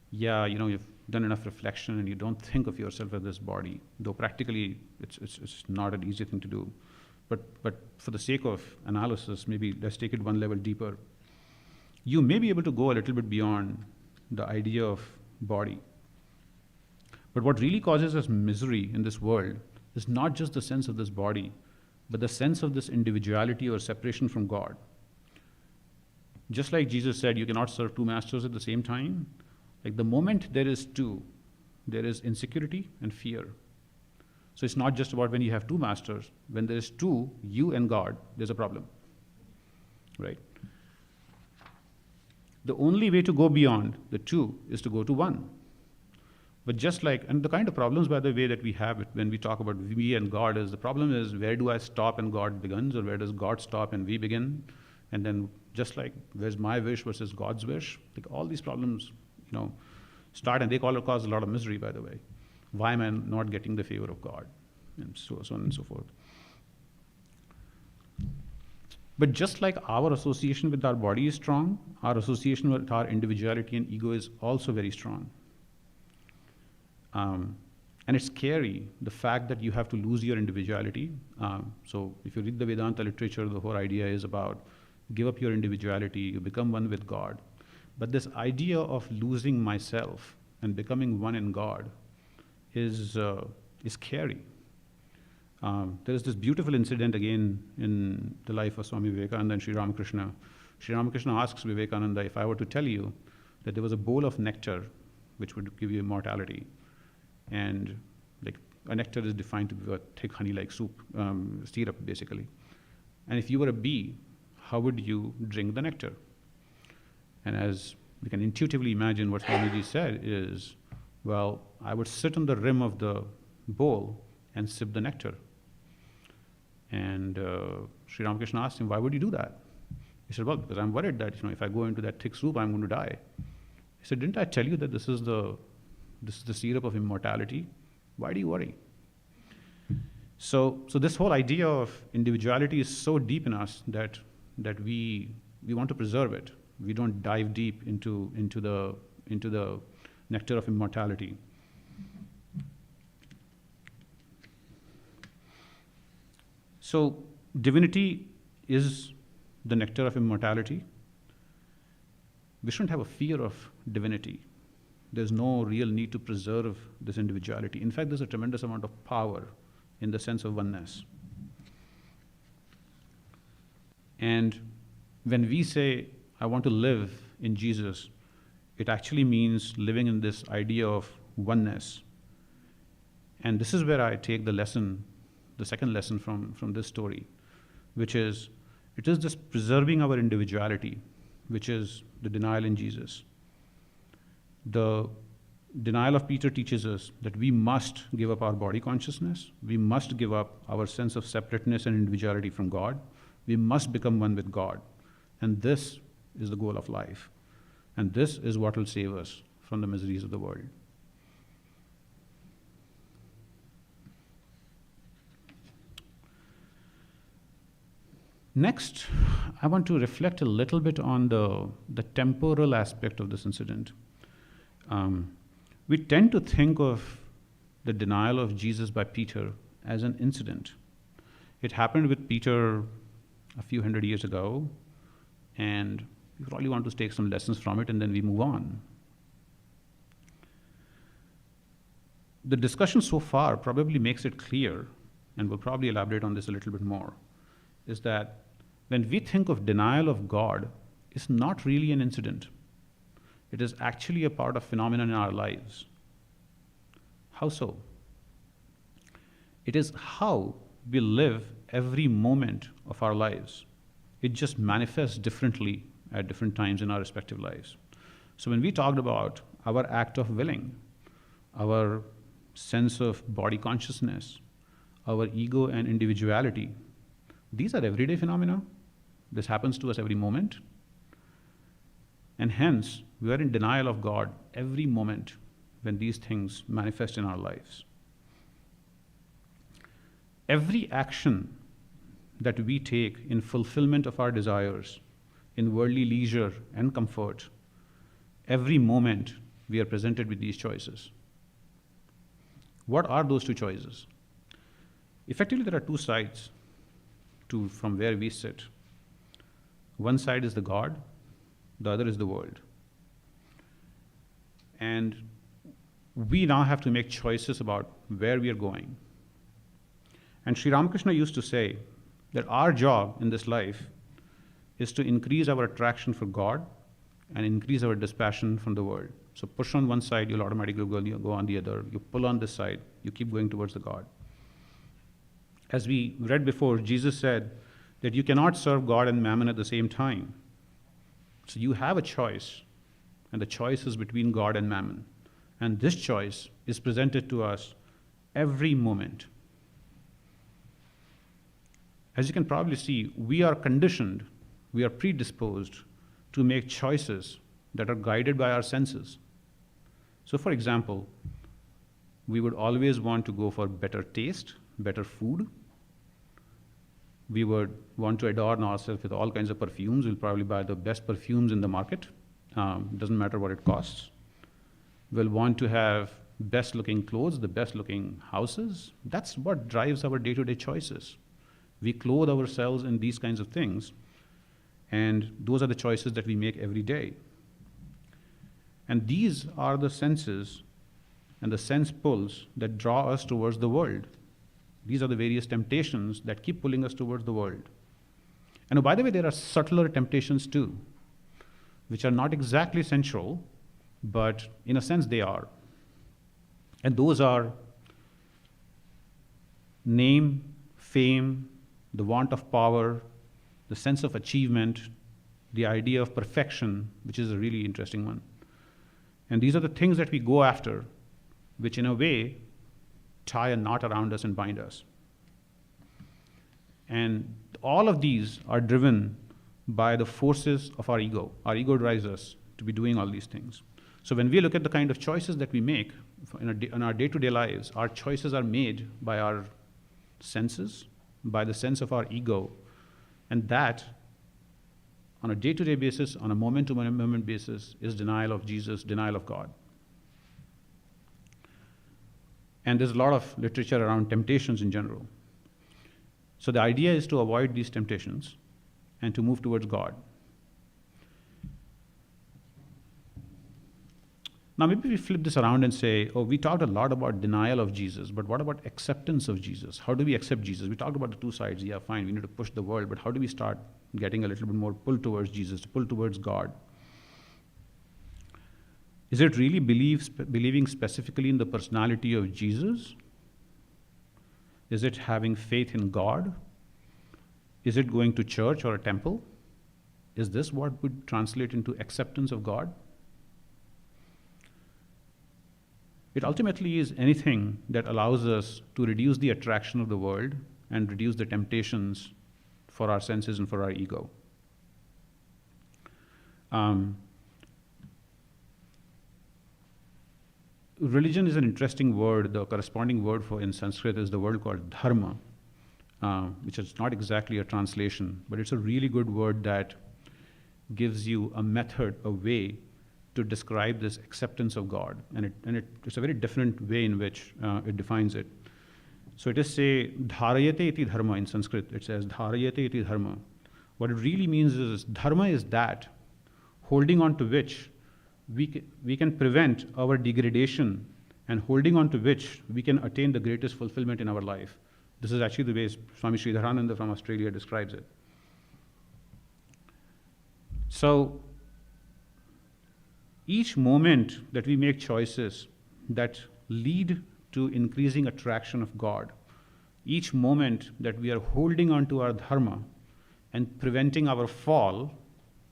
yeah, you've done enough reflection and you don't think of yourself as this body, though practically it's not an easy thing to do. But for the sake of analysis, maybe let's take it one level deeper. You may be able to go a little bit beyond the idea of body. But what really causes us misery in this world is not just the sense of this body, but the sense of this individuality or separation from God. Just like Jesus said, you cannot serve two masters at the same time. Like the moment there is two, there is insecurity and fear. So it's not just about when you have two masters. When there is two, you and God, there's a problem, right? The only way to go beyond the two is to go to one. But just like, and the kind of problems, by the way, that we have when we talk about we and God is, the problem is, where do I stop and God begins, or where does God stop and we begin? And then just like, where's my wish versus God's wish? Like all these problems, start, and they cause a lot of misery, by the way. Why am I not getting the favor of God? And so on and so forth. But just like our association with our body is strong, our association with our individuality and ego is also very strong. And it's scary, the fact that you have to lose your individuality. So if you read the Vedanta literature, the whole idea is about give up your individuality, you become one with God. But this idea of losing myself and becoming one in God is scary. There is this beautiful incident again in the life of Swami Vivekananda and Sri Ramakrishna. Sri Ramakrishna asks Vivekananda, if I were to tell you that there was a bowl of nectar which would give you immortality, and like a nectar is defined to be a thick honey-like soup, syrup basically. And if you were a bee, how would you drink the nectar? And as we can intuitively imagine, what Swamiji said is, well, I would sit on the rim of the bowl and sip the nectar. And Sri Ramakrishna asked him, why would you do that? He said, well, because I'm worried that if I go into that thick soup, I'm going to die. He said, didn't I tell you that this is the syrup of immortality? Why do you worry? So this whole idea of individuality is so deep in us that we want to preserve it. We don't dive deep into the nectar of immortality. So, divinity is the nectar of immortality. We shouldn't have a fear of divinity. There's no real need to preserve this individuality. In fact, there's a tremendous amount of power in the sense of oneness. And when we say, I want to live in Jesus, it actually means living in this idea of oneness. And this is where I take the lesson, the second lesson from this story, which is, it is just preserving our individuality, which is the denial in Jesus. The denial of Peter teaches us that we must give up our body consciousness. We must give up our sense of separateness and individuality from God. We must become one with God. And this is the goal of life. And this is what will save us from the miseries of the world. Next, I want to reflect a little bit on the temporal aspect of this incident. We tend to think of the denial of Jesus by Peter as an incident. It happened with Peter a few hundred years ago, and we probably want to take some lessons from it, and then we move on. The discussion so far probably makes it clear, and we'll probably elaborate on this a little bit more, is that when we think of denial of God, it's not really an incident. It is actually a part of phenomenon in our lives. How so? It is how we live every moment of our lives. It just manifests differently at different times in our respective lives. So when we talked about our act of willing, our sense of body consciousness, our ego and individuality, these are everyday phenomena. This happens to us every moment. And hence, we are in denial of God every moment when these things manifest in our lives. Every action that we take in fulfillment of our desires, in worldly leisure and comfort, every moment we are presented with these choices. What are those two choices? Effectively, there are two sides from where we sit. One side is the God, the other is the world. And we now have to make choices about where we are going. And Sri Ramakrishna used to say that our job in this life is to increase our attraction for God and increase our dispassion from the world. So push on one side, you'll automatically go on the other. You pull on this side, you keep going towards the God. As we read before, Jesus said that you cannot serve God and mammon at the same time. So you have a choice, and the choice is between God and mammon. And this choice is presented to us every moment. As you can probably see, we are conditioned, we are predisposed to make choices that are guided by our senses. So for example, we would always want to go for better taste, better food. We would want to adorn ourselves with all kinds of perfumes. We'll probably buy the best perfumes in the market. Doesn't matter what it costs. We'll want to have best looking clothes, the best looking houses. That's what drives our day-to-day choices. We clothe ourselves in these kinds of things, and those are the choices that we make every day. And these are the senses and the sense pulls that draw us towards the world. These are the various temptations that keep pulling us towards the world. And oh, by the way, there are subtler temptations too, which are not exactly sensual, but in a sense they are. And those are name, fame, the want of power, the sense of achievement, the idea of perfection, which is a really interesting one. And these are the things that we go after, which in a way tie a knot around us and bind us. And all of these are driven by the forces of our ego. Our ego drives us to be doing all these things. So when we look at the kind of choices that we make in our day-to-day lives, our choices are made by our senses, by the sense of our ego, and that, on a day-to-day basis, on a moment-to-moment basis, is denial of Jesus, denial of God. And there's a lot of literature around temptations in general. So the idea is to avoid these temptations and to move towards God. Now, maybe we flip this around and say, oh, we talked a lot about denial of Jesus, but what about acceptance of Jesus? How do we accept Jesus? We talked about the two sides. Yeah, fine, we need to push the world, but how do we start getting a little bit more pull towards Jesus, pull towards God? Is it really believing specifically in the personality of Jesus? Is it having faith in God? Is it going to church or a temple? Is this what would translate into acceptance of God? It ultimately is anything that allows us to reduce the attraction of the world and reduce the temptations for our senses and for our ego. Religion is an interesting word. The corresponding word for in Sanskrit is the word called dharma, which is not exactly a translation, but it's a really good word that gives you a method, a way to describe this acceptance of God. And it's a very different way in which it defines it. So it is say, dharayate iti dharma in Sanskrit. It says, dharayate iti dharma. What it really means is, dharma is that holding on to which we can prevent our degradation, and holding on to which we can attain the greatest fulfillment in our life. This is actually the way Swami Sridharananda from Australia describes it. So, each moment that we make choices that lead to increasing attraction of God, each moment that we are holding on to our dharma and preventing our fall,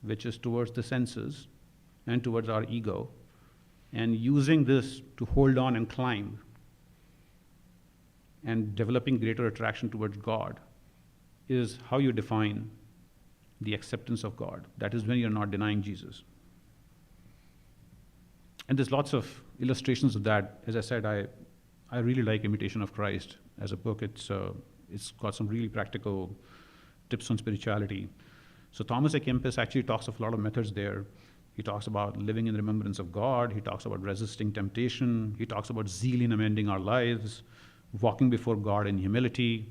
which is towards the senses and towards our ego, and using this to hold on and climb and developing greater attraction towards God, is how you define the acceptance of God. That is when you're not denying Jesus. And there's lots of illustrations of that. As I said, I really like Imitation of Christ as a book. It's got some really practical tips on spirituality. So Thomas A. Kempis actually talks of a lot of methods there. He talks about living in remembrance of God. He talks about resisting temptation. He talks about zeal in amending our lives, walking before God in humility,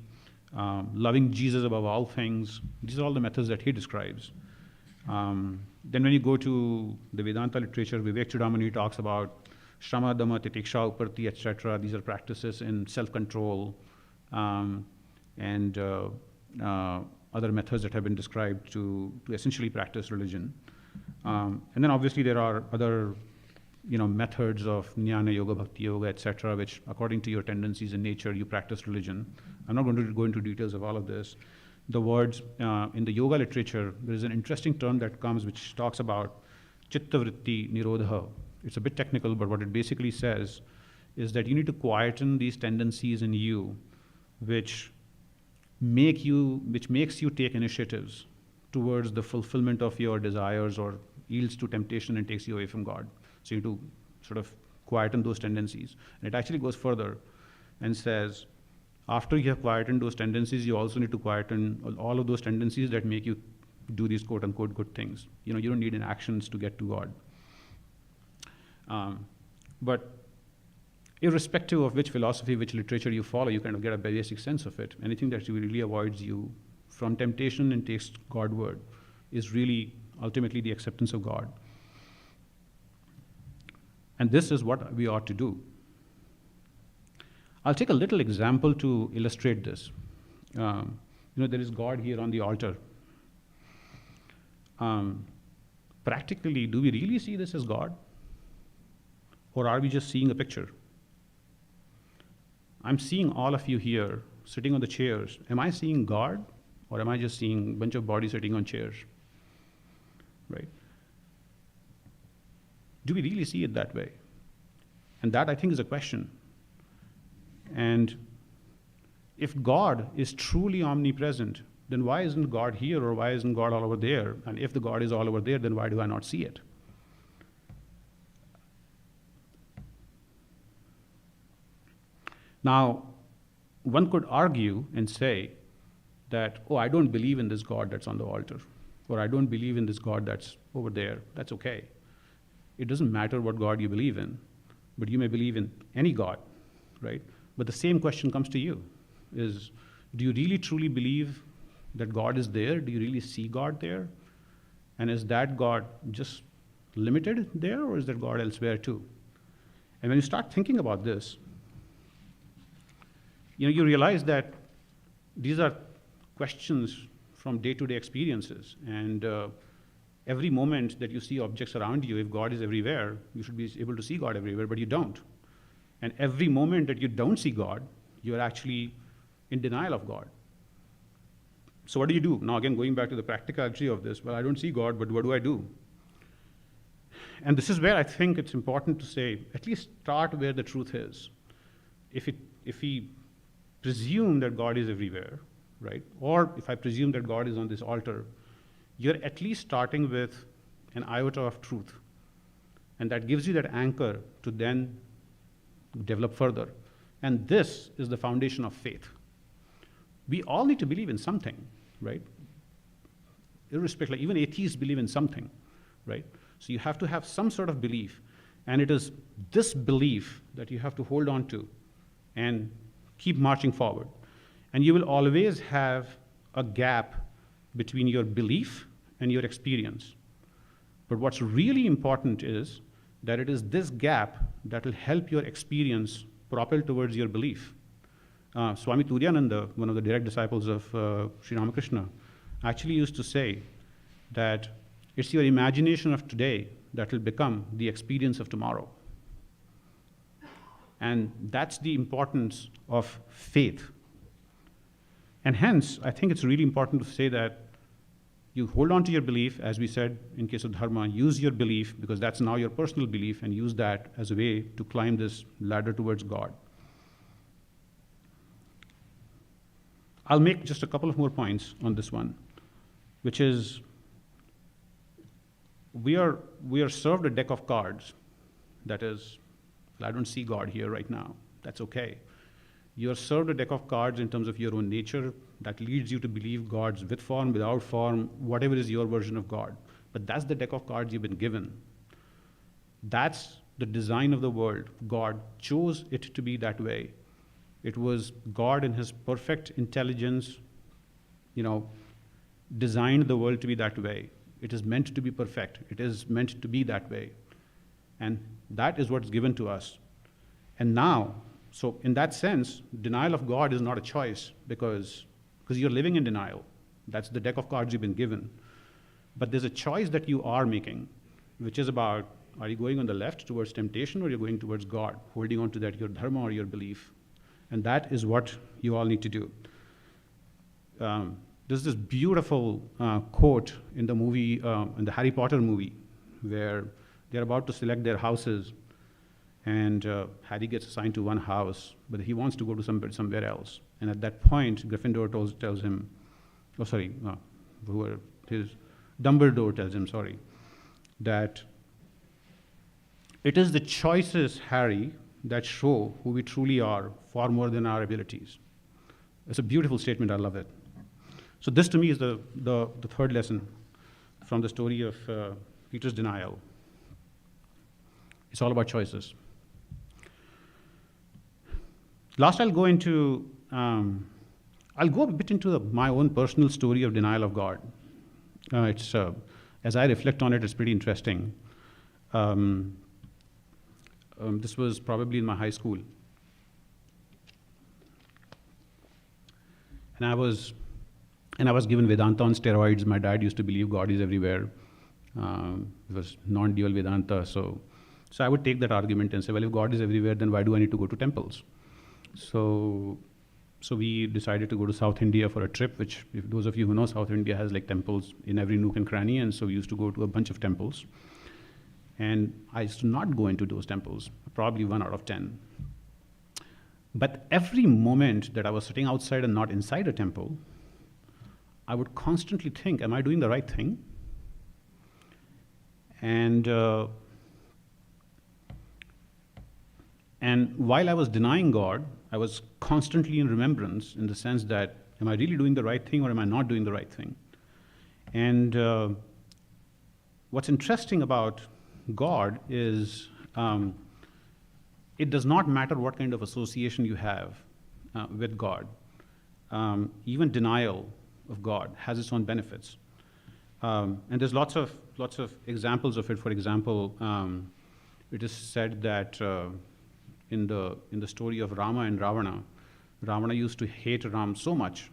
loving Jesus above all things. These are all the methods that he describes. Then when you go to the Vedanta literature, Vivek Chudamani talks about Shrama, Dhamma, Titiksha, Uparti, etc. These are practices in self-control and other methods that have been described to essentially practice religion. And then obviously there are other methods of Jnana Yoga, Bhakti Yoga, etc., which according to your tendencies in nature, you practice religion. I'm not going to go into details of all of this. The words in the yoga literature, there is an interesting term that comes which talks about chitta vritti nirodha. It's a bit technical, but what it basically says is that you need to quieten these tendencies in you which makes you take initiatives towards the fulfillment of your desires or yields to temptation and takes you away from God. So you need to sort of quieten those tendencies. And it actually goes further and says, after you have quietened those tendencies, you also need to quieten all of those tendencies that make you do these quote-unquote good things. You don't need actions to get to God. But irrespective of which philosophy, which literature you follow, you kind of get a basic sense of it. Anything that really avoids you from temptation and takes Godward is really ultimately the acceptance of God. And this is what we ought to do. I'll take a little example to illustrate this. There is God here on the altar. Practically, do we really see this as God? Or are we just seeing a picture? I'm seeing all of you here sitting on the chairs. Am I seeing God? Or am I just seeing a bunch of bodies sitting on chairs? Right? Do we really see it that way? And that, I think, is a question. And if God is truly omnipresent, then why isn't God here, or why isn't God all over there? And if the God is all over there, then why do I not see it? Now, one could argue and say that, oh, I don't believe in this God that's on the altar, or I don't believe in this God that's over there. That's okay. It doesn't matter what God you believe in, but you may believe in any God, right? But the same question comes to you, is do you really truly believe that God is there? Do you really see God there? And is that God just limited there, or is there God elsewhere too? And when you start thinking about this, you realize that these are questions from day-to-day experiences. And every moment that you see objects around you, if God is everywhere, you should be able to see God everywhere, but you don't. And every moment that you don't see God, you're actually in denial of God. So what do you do? Now again, going back to the practicality of this, well, I don't see God, but what do I do? And this is where I think it's important to say, at least start where the truth is. If we presume that God is everywhere, right? Or if I presume that God is on this altar, you're at least starting with an iota of truth. And that gives you that anchor to then develop further. And this is the foundation of faith. We all need to believe in something, right? Irrespective, like even atheists believe in something, right? So you have to have some sort of belief. And it is this belief that you have to hold on to and keep marching forward. And you will always have a gap between your belief and your experience. But what's really important is that it is this gap that will help your experience propel towards your belief. Swami Turyananda, one of the direct disciples of Sri Ramakrishna, actually used to say that it's your imagination of today that will become the experience of tomorrow. And that's the importance of faith. And hence, I think it's really important to say that you hold on to your belief, as we said in case of dharma, use your belief, because that's now your personal belief, and use that as a way to climb this ladder towards God. I'll make just a couple of more points on this one, which is we are served a deck of cards that is, well, I don't see God here right now. That's okay. You're served a deck of cards in terms of your own nature that leads you to believe God's with form, without form, whatever is your version of God. But that's the deck of cards you've been given. That's the design of the world. God chose it to be that way. It was God in his perfect intelligence, designed the world to be that way. It is meant to be perfect. It is meant to be that way. And that is what's given to us. And now, so in that sense, denial of God is not a choice because you're living in denial. That's the deck of cards you've been given. But there's a choice that you are making, which is about, are you going on the left towards temptation, or you're going towards God, holding on to that, your dharma or your belief? And that is what you all need to do. There's this beautiful quote in the movie, in the Harry Potter movie, where they're about to select their houses, and Harry gets assigned to one house, but he wants to go to somewhere else. And at that point, Gryffindor tells him, Dumbledore tells him, that it is the choices, Harry, that show who we truly are far more than our abilities. It's a beautiful statement, I love it. So this to me is the third lesson from the story of Peter's denial. It's all about choices. Last, I'll go a bit into my own personal story of denial of God. As I reflect on it, it's pretty interesting. This was probably in my high school. And I was given Vedanta on steroids. My dad used to believe God is everywhere. It was non-dual Vedanta. So I would take that argument and say, well, if God is everywhere, then why do I need to go to temples? So we decided to go to South India for a trip, which, if those of you who know, South India has like temples in every nook and cranny, and so we used to go to a bunch of temples. And I used to not go into those temples, probably 1 out of 10. But every moment that I was sitting outside and not inside a temple, I would constantly think, am I doing the right thing? And while I was denying God, I was constantly in remembrance, in the sense that, am I really doing the right thing, or am I not doing the right thing? And what's interesting about God is it does not matter what kind of association you have with God. Even denial of God has its own benefits. And there's lots of examples of it. For example, it is said that in the story of Rama and Ravana, Ravana used to hate Ram so much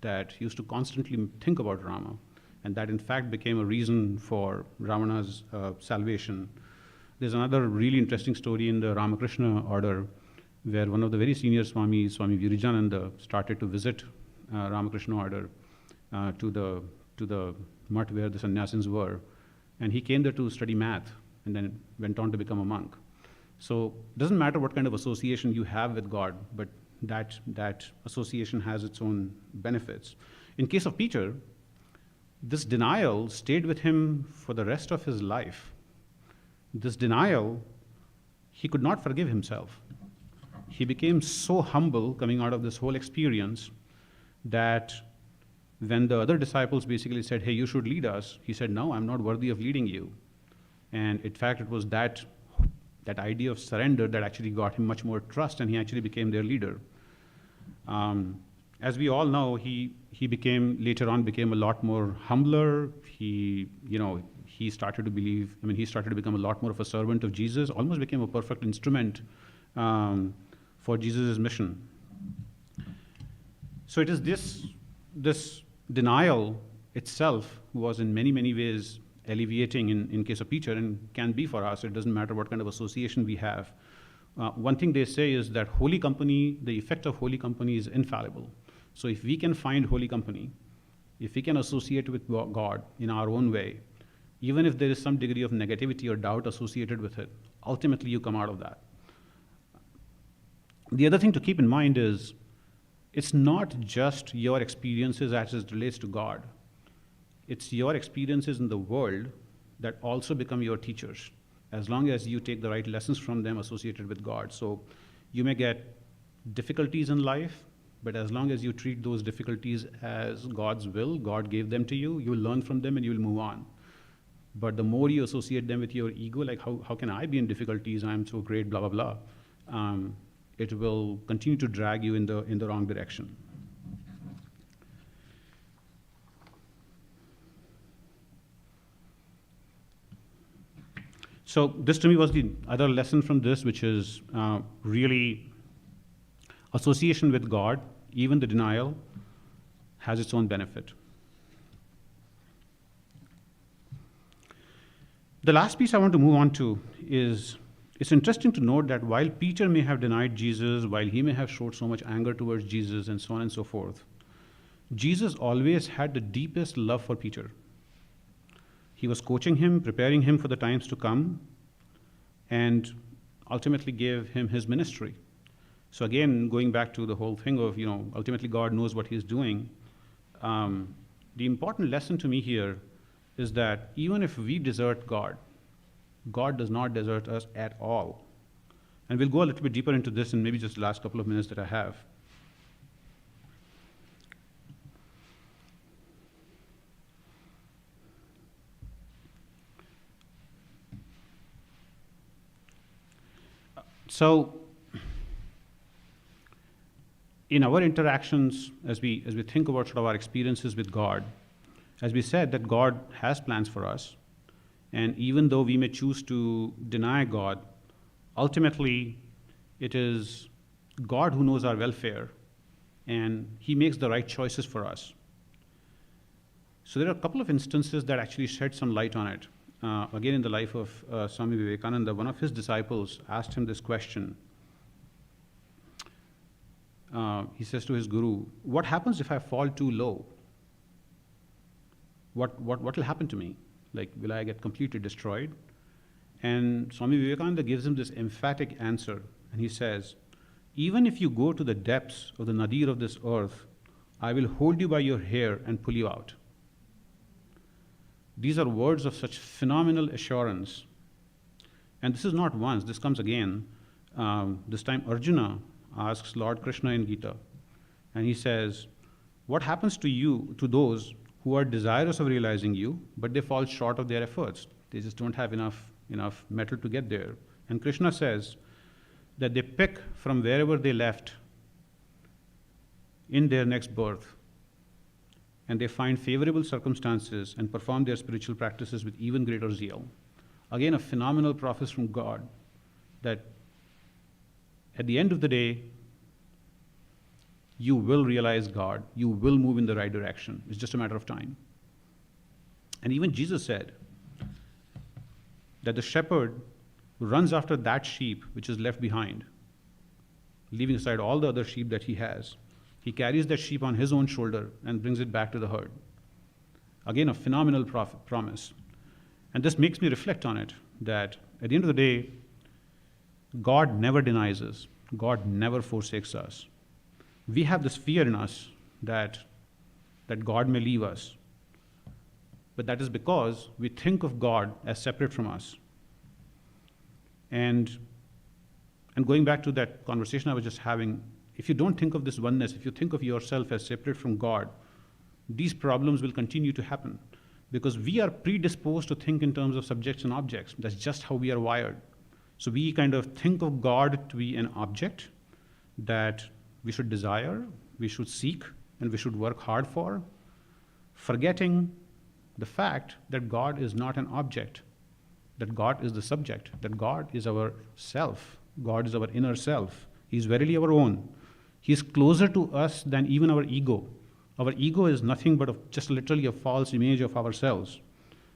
that he used to constantly think about Rama, and that in fact became a reason for Ravana's salvation. There's another really interesting story in the Ramakrishna order, where one of the very senior Swamis, Swami Virijananda, started to visit Ramakrishna order to the mutt where the sannyasins were, and he came there to study math and then went on to become a monk. So it doesn't matter what kind of association you have with God, but that association has its own benefits. In case of Peter, this denial stayed with him for the rest of his life. This denial, he could not forgive himself. He became so humble coming out of this whole experience that when the other disciples basically said, hey, you should lead us, he said, no, I'm not worthy of leading you. And in fact, it was that idea of surrender that actually got him much more trust, and he actually became their leader. As we all know, he later on became a lot more humbler. He started to believe, he started to become a lot more of a servant of Jesus, almost became a perfect instrument for Jesus' mission. So it is this denial itself was in many, many ways alleviating in case of Peter, and can be for us. It doesn't matter what kind of association we have. One thing they say is that holy company, the effect of holy company is infallible. So if we can find holy company, if we can associate with God in our own way, even if there is some degree of negativity or doubt associated with it, ultimately you come out of that. The other thing to keep in mind is, it's not just your experiences as it relates to God. It's your experiences in the world that also become your teachers, as long as you take the right lessons from them associated with God. So you may get difficulties in life, but as long as you treat those difficulties as God's will, God gave them to you, you'll learn from them and you'll move on. But the more you associate them with your ego, like how can I be in difficulties, I'm so great, blah, blah, blah, it will continue to drag you in the wrong direction. So this to me was the other lesson from this, which is really association with God, even the denial, has its own benefit. The last piece I want to move on to is, it's interesting to note that while Peter may have denied Jesus, while he may have showed so much anger towards Jesus and so on and so forth, Jesus always had the deepest love for Peter. He was coaching him, preparing him for the times to come, and ultimately gave him his ministry. So again, going back to the whole thing of, ultimately God knows what he's doing, the important lesson to me here is that even if we desert God, God does not desert us at all. And we'll go a little bit deeper into this in maybe just the last couple of minutes that I have. So, in our interactions, as we think about sort of our experiences with God, as we said, that God has plans for us, and even though we may choose to deny God, ultimately it is God who knows our welfare, and he makes the right choices for us. So there are a couple of instances that actually shed some light on it. Again, in the life of Swami Vivekananda, one of his disciples asked him this question. He says to his guru, what happens if I fall too low? What will happen to me? Like, will I get completely destroyed? And Swami Vivekananda gives him this emphatic answer, and he says, even if you go to the depths of the nadir of this earth, I will hold you by your hair and pull you out. These are words of such phenomenal assurance. And this is not once, this comes again. This time Arjuna asks Lord Krishna in Gita, and he says, what happens to you, to those who are desirous of realizing you, but they fall short of their efforts? They just don't have enough metal to get there. And Krishna says, that they pick from wherever they left in their next birth, and they find favorable circumstances and perform their spiritual practices with even greater zeal. Again, a phenomenal promise from God that at the end of the day, you will realize God, you will move in the right direction. It's just a matter of time. And even Jesus said that the shepherd runs after that sheep which is left behind, leaving aside all the other sheep that he has. He carries that sheep on his own shoulder and brings it back to the herd. Again, a phenomenal promise. And this makes me reflect on it, that at the end of the day, God never denies us. God never forsakes us. We have this fear in us that God may leave us. But that is because we think of God as separate from us. And going back to that conversation I was just having, if you don't think of this oneness, if you think of yourself as separate from God, these problems will continue to happen. Because we are predisposed to think in terms of subjects and objects. That's just how we are wired. So we kind of think of God to be an object that we should desire, we should seek, and we should work hard for, forgetting the fact that God is not an object, that God is the subject, that God is our self, God is our inner self. He is verily our own. He is closer to us than even our ego. Our ego is nothing but just literally a false image of ourselves.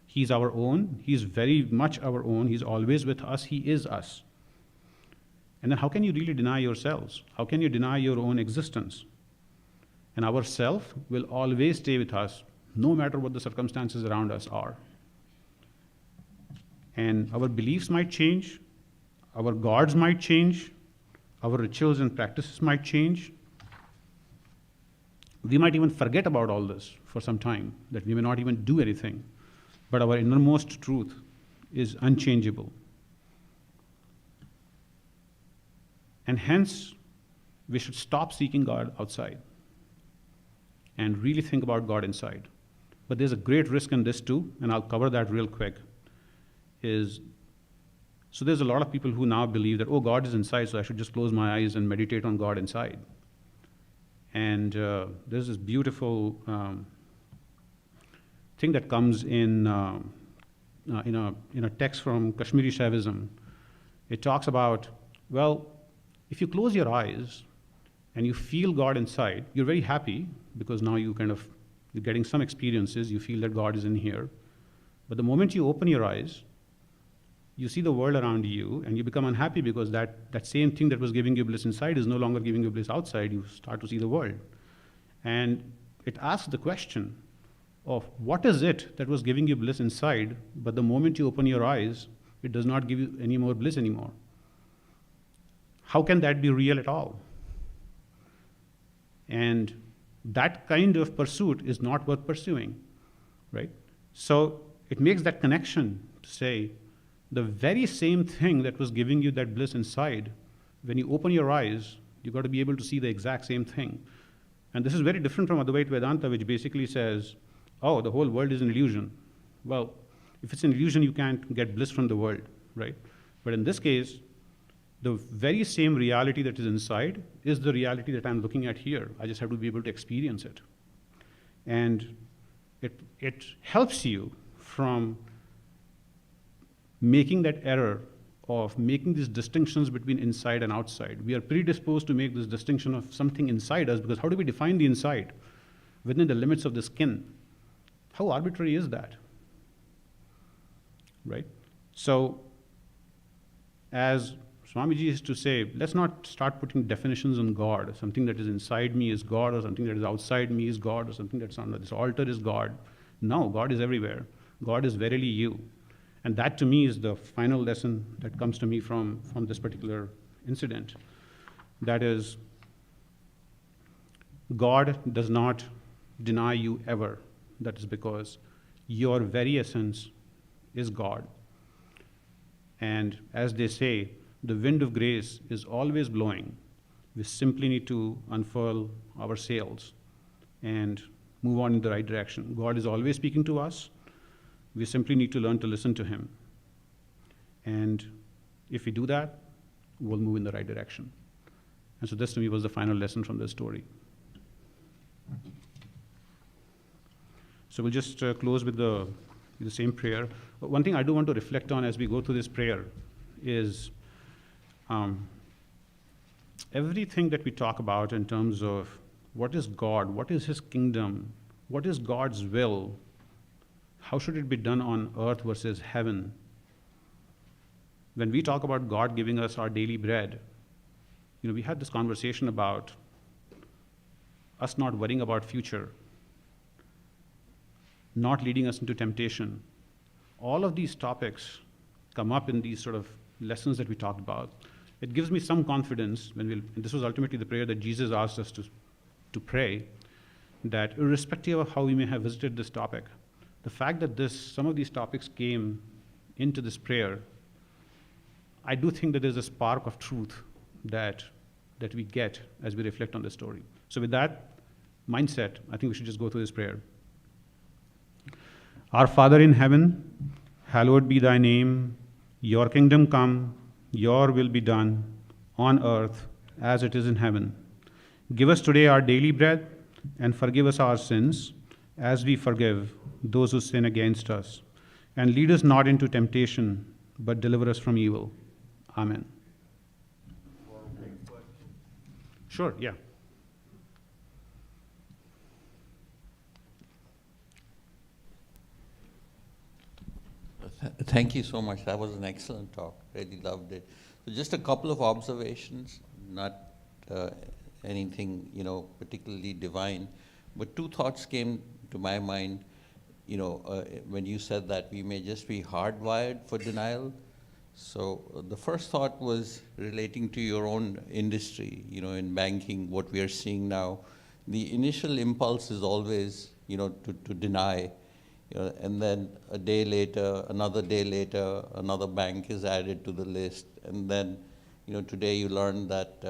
He is our own. He is very much our own. He is always with us. He is us. And then how can you really deny yourselves? How can you deny your own existence? And our self will always stay with us, no matter what the circumstances around us are. And our beliefs might change, our gods might change, our rituals and practices might change. We might even forget about all this for some time, that we may not even do anything. But our innermost truth is unchangeable. And hence, we should stop seeking God outside and really think about God inside. But there's a great risk in this too, and I'll cover that real quick. So there's a lot of people who now believe that, oh, God is inside, so I should just close my eyes and meditate on God inside. And there's this beautiful thing that comes in a text from Kashmiri Shaivism. It talks about, well, if you close your eyes and you feel God inside, you're very happy because now you're getting some experiences, you feel that God is in here. But the moment you open your eyes, you see the world around you and you become unhappy because that same thing that was giving you bliss inside is no longer giving you bliss outside. You start to see the world. And it asks the question of what is it that was giving you bliss inside, but the moment you open your eyes, it does not give you any more bliss anymore. How can that be real at all? And that kind of pursuit is not worth pursuing, right? So it makes that connection to say, the very same thing that was giving you that bliss inside, when you open your eyes, you've got to be able to see the exact same thing. And this is very different from Advaita Vedanta, which basically says, oh, the whole world is an illusion. Well, if it's an illusion, you can't get bliss from the world, right? But in this case, the very same reality that is inside is the reality that I'm looking at here. I just have to be able to experience it. And it helps you from making that error of making these distinctions between inside and outside. We are predisposed to make this distinction of something inside us, because how do we define the inside? Within the limits of the skin. How arbitrary is that? Right? So, as Swamiji used to say, let's not start putting definitions on God. Something that is inside me is God, or something that is outside me is God, or something that's on this altar is God. No, God is everywhere. God is verily you. And that to me is the final lesson that comes to me from this particular incident. That is, God does not deny you ever. That is because your very essence is God. And as they say, the wind of grace is always blowing. We simply need to unfurl our sails and move on in the right direction. God is always speaking to us. We simply need to learn to listen to him. And if we do that, we'll move in the right direction. And so this to me was the final lesson from this story. So we'll just close with the same prayer. But one thing I do want to reflect on as we go through this prayer is everything that we talk about in terms of what is God, what is His kingdom, what is God's will, how should it be done on earth versus heaven. When we talk about God giving us our daily bread, we had this conversation about us not worrying about future, not leading us into temptation. All of these topics come up in these sort of lessons that we talked about. It gives me some confidence and this was ultimately the prayer that Jesus asked us to pray, that irrespective of how we may have visited this topic, the fact that some of these topics came into this prayer, I do think that there's a spark of truth that we get as we reflect on this story. So with that mindset, I think we should just go through this prayer. Our Father in heaven, hallowed be thy name. Your kingdom come, your will be done on earth as it is in heaven. Give us today our daily bread and forgive us our sins as we forgive those who sin against us. And lead us not into temptation, but deliver us from evil. Amen. Sure, yeah. Thank you so much. That was an excellent talk. Really loved it. So just a couple of observations, not anything particularly divine, but two thoughts came to my mind. When you said that we may just be hardwired for denial. So the first thought was relating to your own industry. In banking, what we are seeing now, the initial impulse is always to deny. And then a day later, another day later, another bank is added to the list. And then, today you learn that,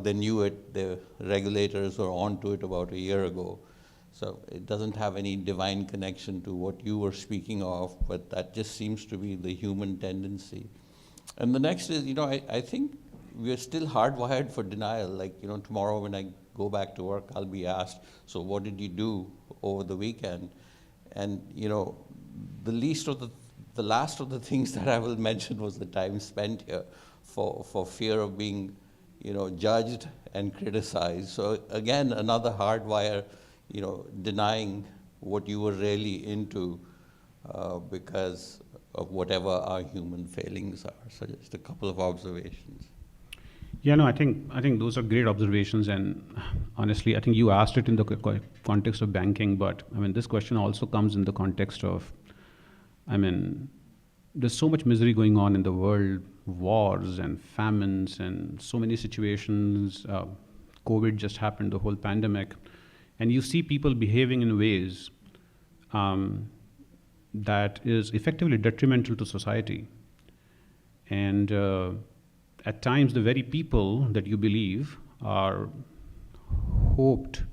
they knew it, the regulators were onto it about a year ago. So it doesn't have any divine connection to what you were speaking of, but that just seems to be the human tendency. And the next is, I think we're still hardwired for denial. Like, tomorrow when I go back to work, I'll be asked, so what did you do over the weekend? And the last of the things that I will mention was the time spent here for fear of being, judged and criticized. So again, another hardwire, denying what you were really into because of whatever our human failings are. So just a couple of observations. Yeah, no, I think those are great observations, and honestly, I think you asked it in the context of banking, but this question also comes in the context of, there's so much misery going on in the world, wars and famines and so many situations. COVID just happened, the whole pandemic, and you see people behaving in ways that is effectively detrimental to society. And at times, the very people that you believe are hoped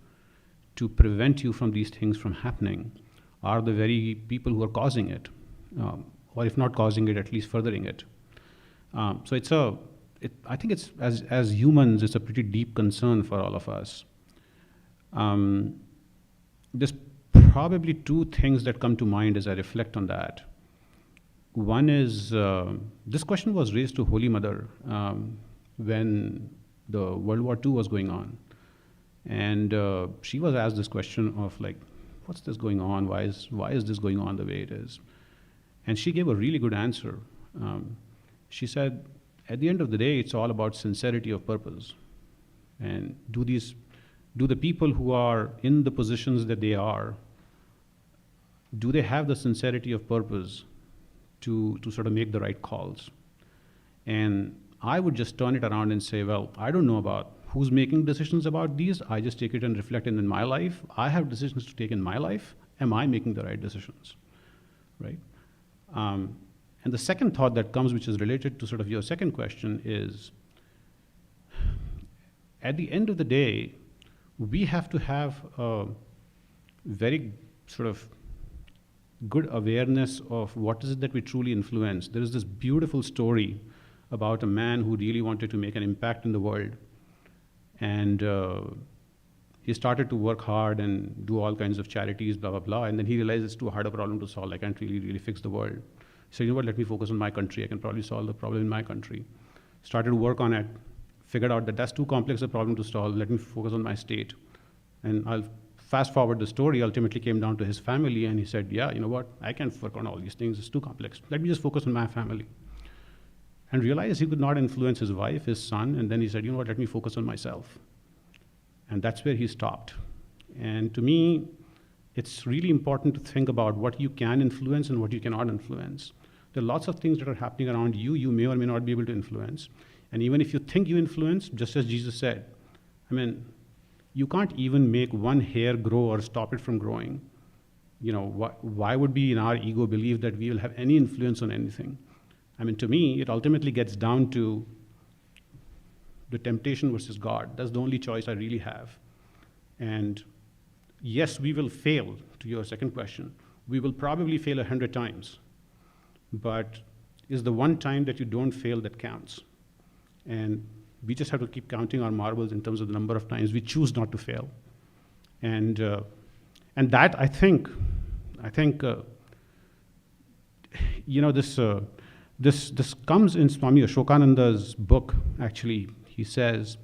to prevent you from these things from happening are the very people who are causing it, or if not causing it, at least furthering it. So I think it's, as humans, it's a pretty deep concern for all of us. There's probably two things that come to mind as I reflect on that. One is, this question was raised to Holy Mother when the World War II was going on. And she was asked this question of like, what's this going on? Why is this going on the way it is? And she gave a really good answer. She said, at the end of the day, it's all about sincerity of purpose. And do the people who are in the positions that they are, do they have the sincerity of purpose to sort of make the right calls? And I would just turn it around and say, well, I don't know about who's making decisions about these. I just take it and reflect it in my life. I have decisions to take in my life. Am I making the right decisions, right? And the second thought that comes, which is related to sort of your second question, is at the end of the day, we have to have a very sort of good awareness of what is it that we truly influence. There is this beautiful story about a man who really wanted to make an impact in the world. And he started to work hard and do all kinds of charities, blah, blah, blah. And then he realized it's too hard a problem to solve. I can't really fix the world. So you know what, let me focus on my country. I can probably solve the problem in my country. Started to work on it, figured out that that's too complex a problem to solve. Let me focus on my state. And I'll fast forward the story, ultimately came down to his family, and he said, yeah, you know what, I can't work on all these things, it's too complex. Let me just focus on my family. And realized he could not influence his wife, his son, and then he said, you know what, let me focus on myself. And that's where he stopped. And to me, it's really important to think about what you can influence and what you cannot influence. There are lots of things that are happening around you, you may or may not be able to influence. And even if you think you influence, just as Jesus said, I mean, you can't even make one hair grow or stop it from growing. You know, why would we in our ego believe that we will have any influence on anything? I mean, to me, it ultimately gets down to the temptation versus God. That's the only choice I really have. And yes, we will fail, to your second question. We will probably fail 100 times. But it's the one time that you don't fail that counts. And we just have to keep counting our marbles in terms of the number of times we choose not to fail. And that, I think, you know, this comes in Swami Ashokananda's book, actually. He says,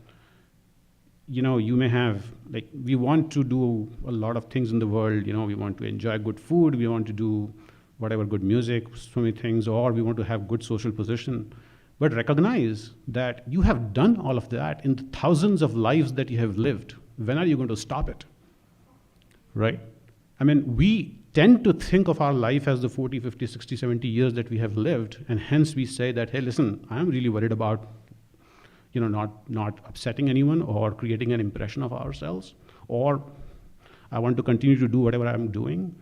you know, you may have, like, we want to do a lot of things in the world, you know, we want to enjoy good food, we want to do whatever, good music, so many things, or we want to have good social position. But recognize that you have done all of that in the thousands of lives that you have lived. When are you going to stop it? Right? I mean, we tend to think of our life as the 40, 50, 60, 70 years that we have lived, and hence we say that, hey, listen, I'm really worried about, you know, not upsetting anyone or creating an impression of ourselves, or I want to continue to do whatever I'm doing,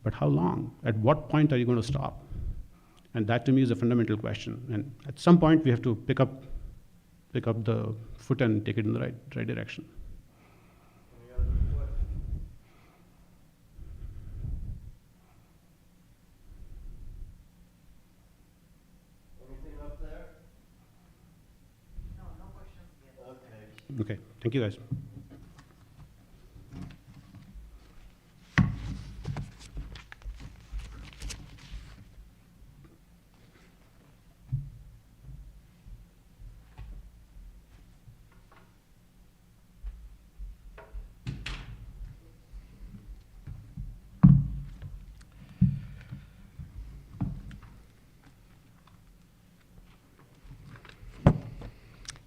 but how long? At what point are you going to stop? And that to me is a fundamental question. And at some point we have to pick up the foot and take it in the right direction. Any other questions? Anything up there? No, no questions yet. Okay. Okay, thank you guys.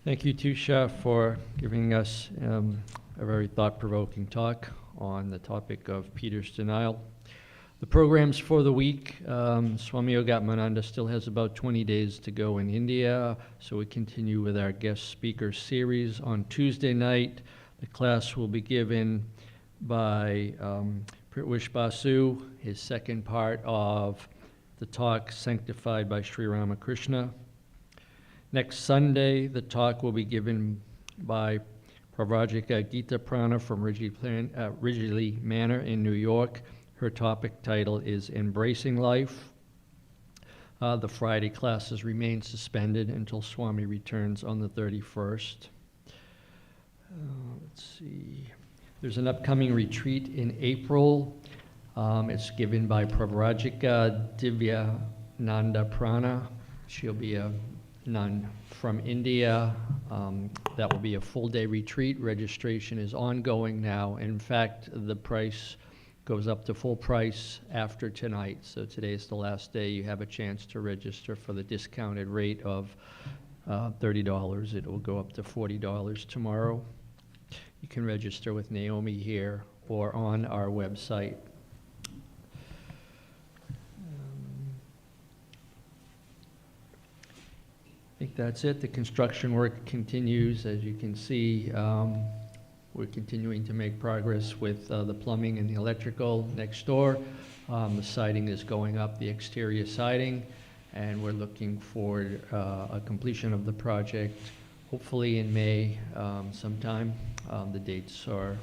Thank you, Tushar, for giving us a very thought-provoking talk on the topic of Peter's denial. The programs for the week, Swami Yogatmananda still has about 20 days to go in India, so we continue with our guest speaker series. On Tuesday night, the class will be given by Pritwish Basu, his second part of the talk, Sanctified by Sri Ramakrishna. Next Sunday, the talk will be given by Pravrajika Gita Prana from Ridgely Manor in New York. Her topic title is Embracing Life. The Friday classes remain suspended until Swami returns on the 31st. Let's see. There's an upcoming retreat in April. It's given by Pravrajika Divya Nanda Prana. She'll be a nun from India. That will be a full-day retreat. Registration is ongoing now. In fact, the price goes up to full price after tonight. So today is the last day you have a chance to register for the discounted rate of $30. It will go up to $40 tomorrow. You can register with Naomi here or on our website. I think that's it. The construction work continues. As you can see, we're continuing to make progress with the plumbing and the electrical next door. The siding is going up, the exterior siding, and we're looking for a completion of the project, hopefully in May sometime. The dates are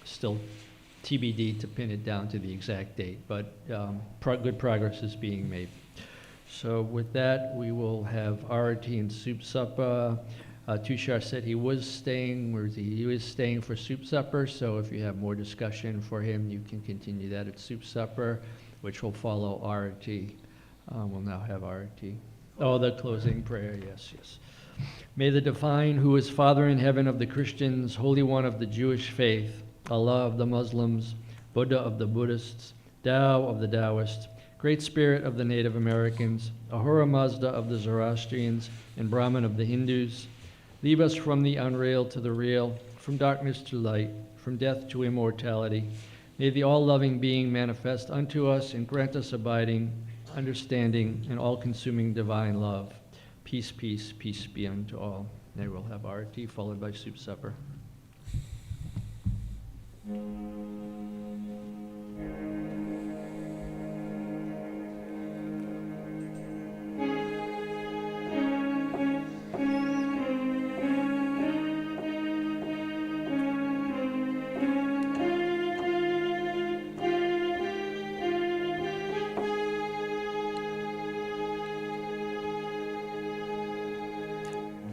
still TBD to pin it down to the exact date, but good progress is being made. So with that, we will have RRT and soup supper. Tushar said he was staying, he was staying for soup supper, so if you have more discussion for him, you can continue that at soup supper, which will follow RRT. We'll now have RRT. Oh, the closing prayer, yes, yes. May the divine, who is Father in heaven of the Christians, Holy One of the Jewish faith, Allah of the Muslims, Buddha of the Buddhists, Tao of the Taoists, Great Spirit of the Native Americans, Ahura Mazda of the Zoroastrians, and Brahman of the Hindus, lead us from the unreal to the real, from darkness to light, from death to immortality. May the all-loving being manifest unto us and grant us abiding, understanding, and all-consuming divine love. Peace, peace, peace be unto all. Now we'll have RT followed by soup supper.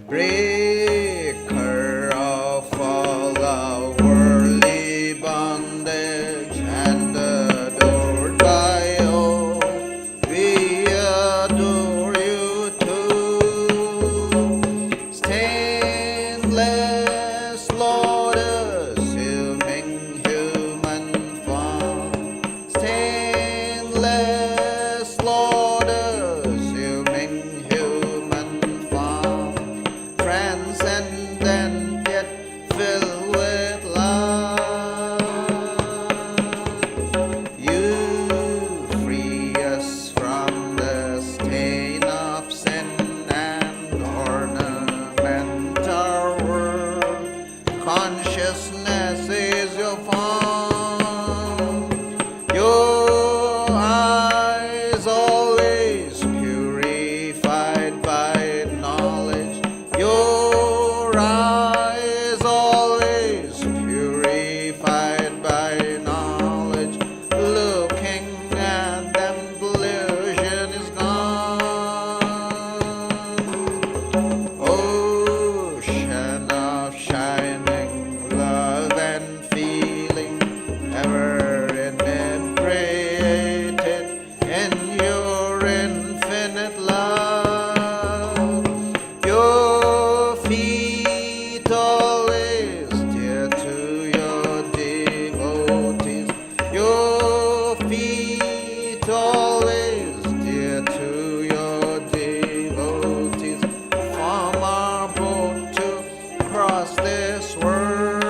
Breaker of all our worldly bondage and adored by all, we adore you too. Stainless Lord, assuming human form. Stainless Lord, assuming human form. Transcendent yet filled with love. You free us from the stain of sin and ornament our world. Consciousness is your form. Your eyes always purified by knowledge. Your eyes always purified by knowledge. Looking at them, delusion is gone. Ocean of shining love and feeling, ever inebriated in your infinite love. Your feet always dear to your devotees. Your feet always dear to your devotees. Form our boat to cross this world.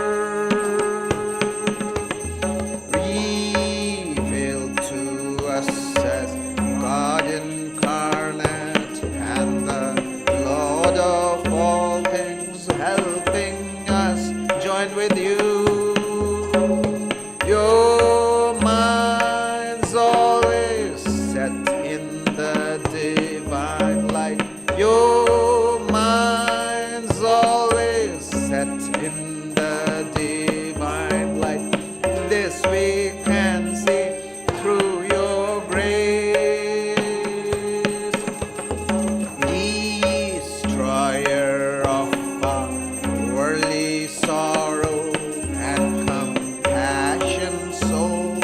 Revealed to us as God incarnate and the Lord of all things, helping us join with you. Your mind's always set in the divine light. Your mind's always set in the divine light. This we can see through your grace. Destroyer of all worldly sorrow and compassion soul,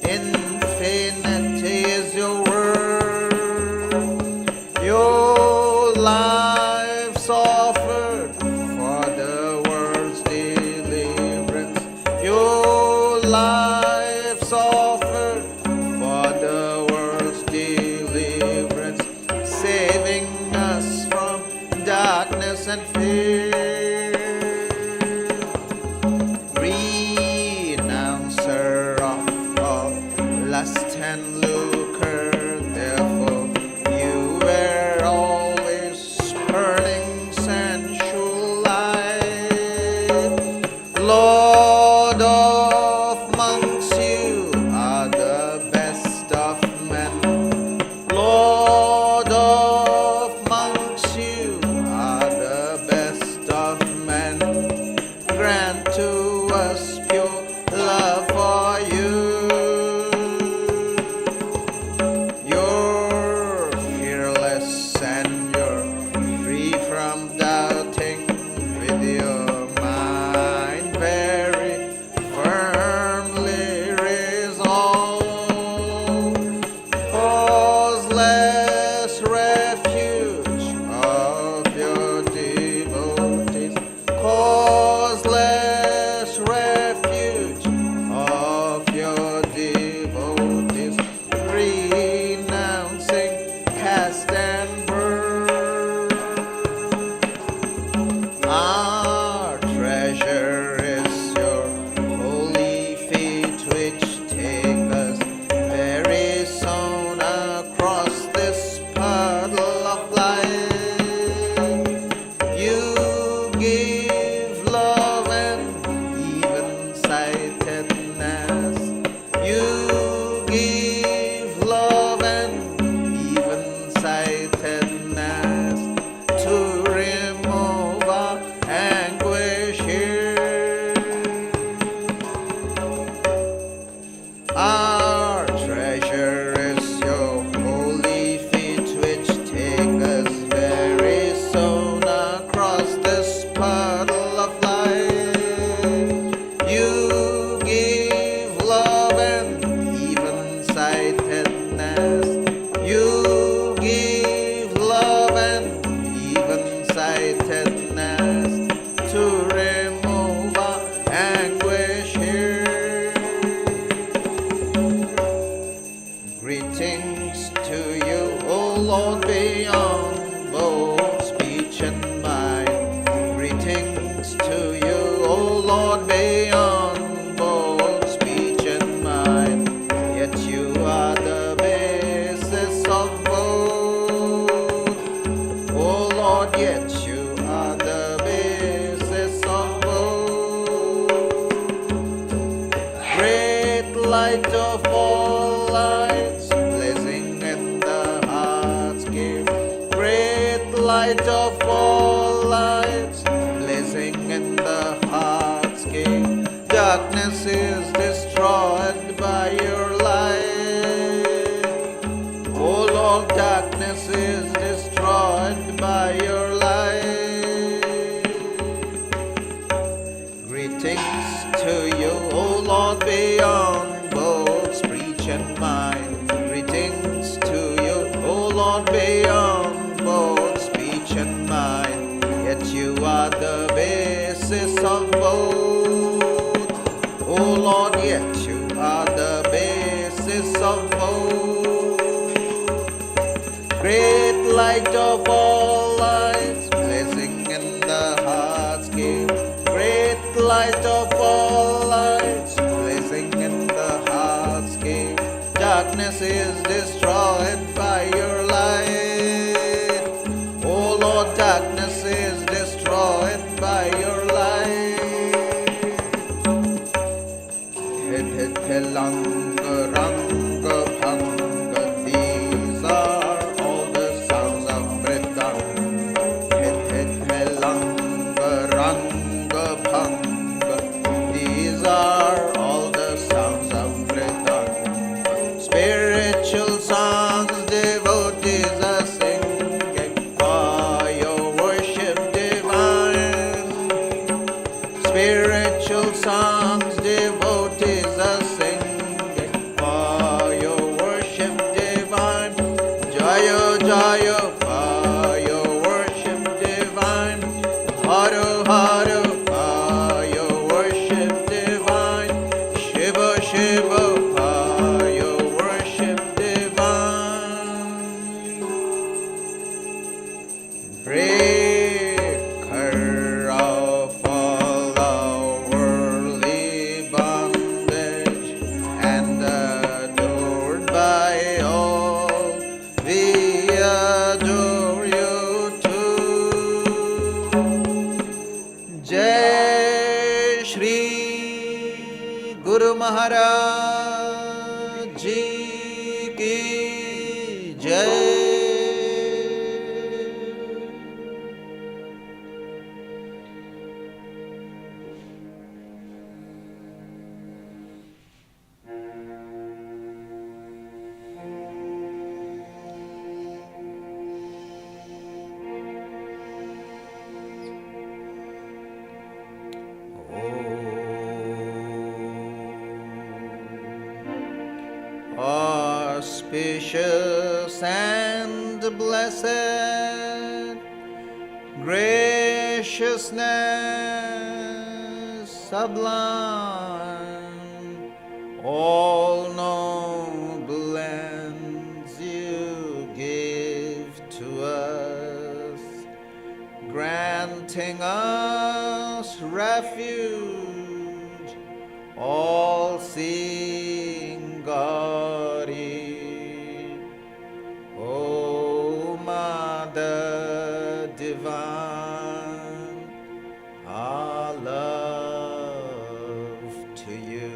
infinity is your word. Your life's offered for the world's deliverance. Your life's offered for the world's deliverance, saving us from darkness and fear. Renouncer of all lust and lucre, therefore you were always spurning sensual life. Lord of monks light of all lights, blazing in the heart's cave. Great light of all lights, blazing in the heart's cave. Darkness is destroyed by your light. Oh Lord, darkness is destroyed by your light. Greetings to you, O Lord, beyond both speech and mind. Greetings to you, O Lord, beyond both speech and mind. Yet you are the basis of both. O Lord, yet you are the basis of both. Great light of all lights, blazing in the heart's cave. Great light of all lights, blazing in the heart's cave. Darkness is destroyed by your light. Oh Lord, darkness is destroyed by your light. Langa, ranga, bhanga, these are all the sounds of Vedanta. Langa, ranga, bhanga, these are all the sounds of Vedanta. Spiritual songs devotees are singing for your worship divine. Spiritual songs devotees are singing for your worship divine. Jaya, Jaya, for your worship divine. Haru, Haru, for your worship divine. Shiva, Shiva, for your worship divine. Breaker of all our worldly bondage and adored by all, we adore you too. Jai Shri Guru Maharaj Ji ki Jai. Auspicious and blessed graciousness sublime, all noble ends you give to us, granting us refuge, all-seeing God. O Mother Divine, our love to you.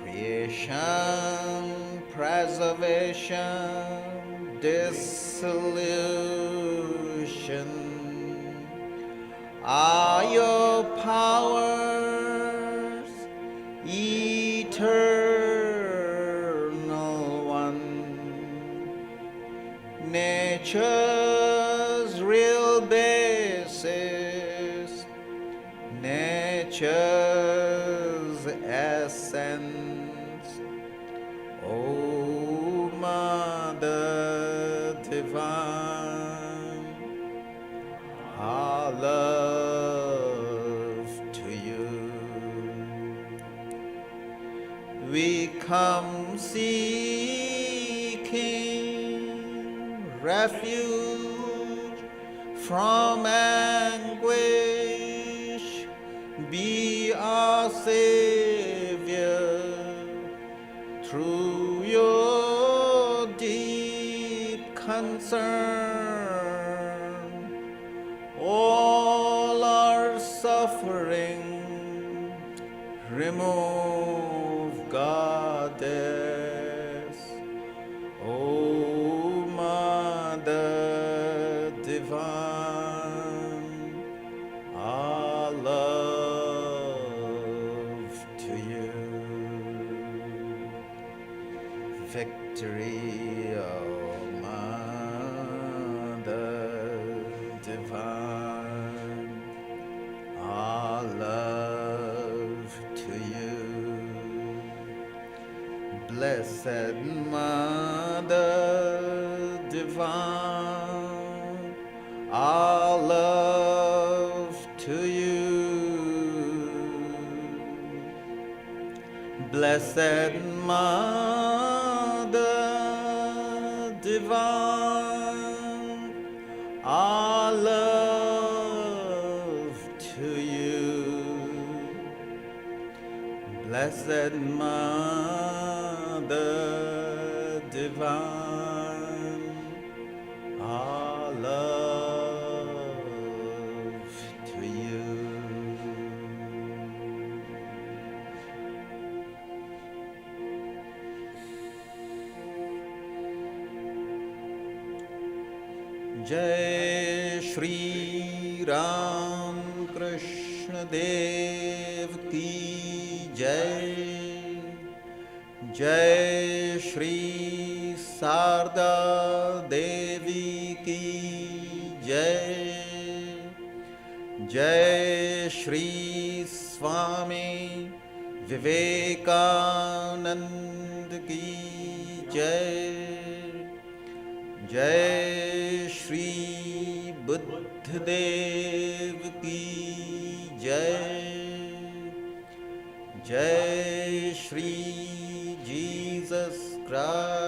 Creation, preservation, dissolution are your powers, eternal one. Nature's real basis, nature's essence. O Mother Divine, our love to you. We come seeking refuge from anguish. Be our Savior through your deep concern. All our suffering remove goddess, O Mother divine, our love to you. Victory, O Mother divine, our love to you. Blessed Mother divine, our love to you. Blessed Mother divine, our love to you. Blessed Mother divine, our love to you. Jai Shri Ram Krishna Dev Ki Jai. Jai Shri Sarda Devi Ki Jai. Jai Shri Swami Vivekanand Ki Jai. Jai Shri Buddha Dev Ki Jai. Jai Shri Jesus Christ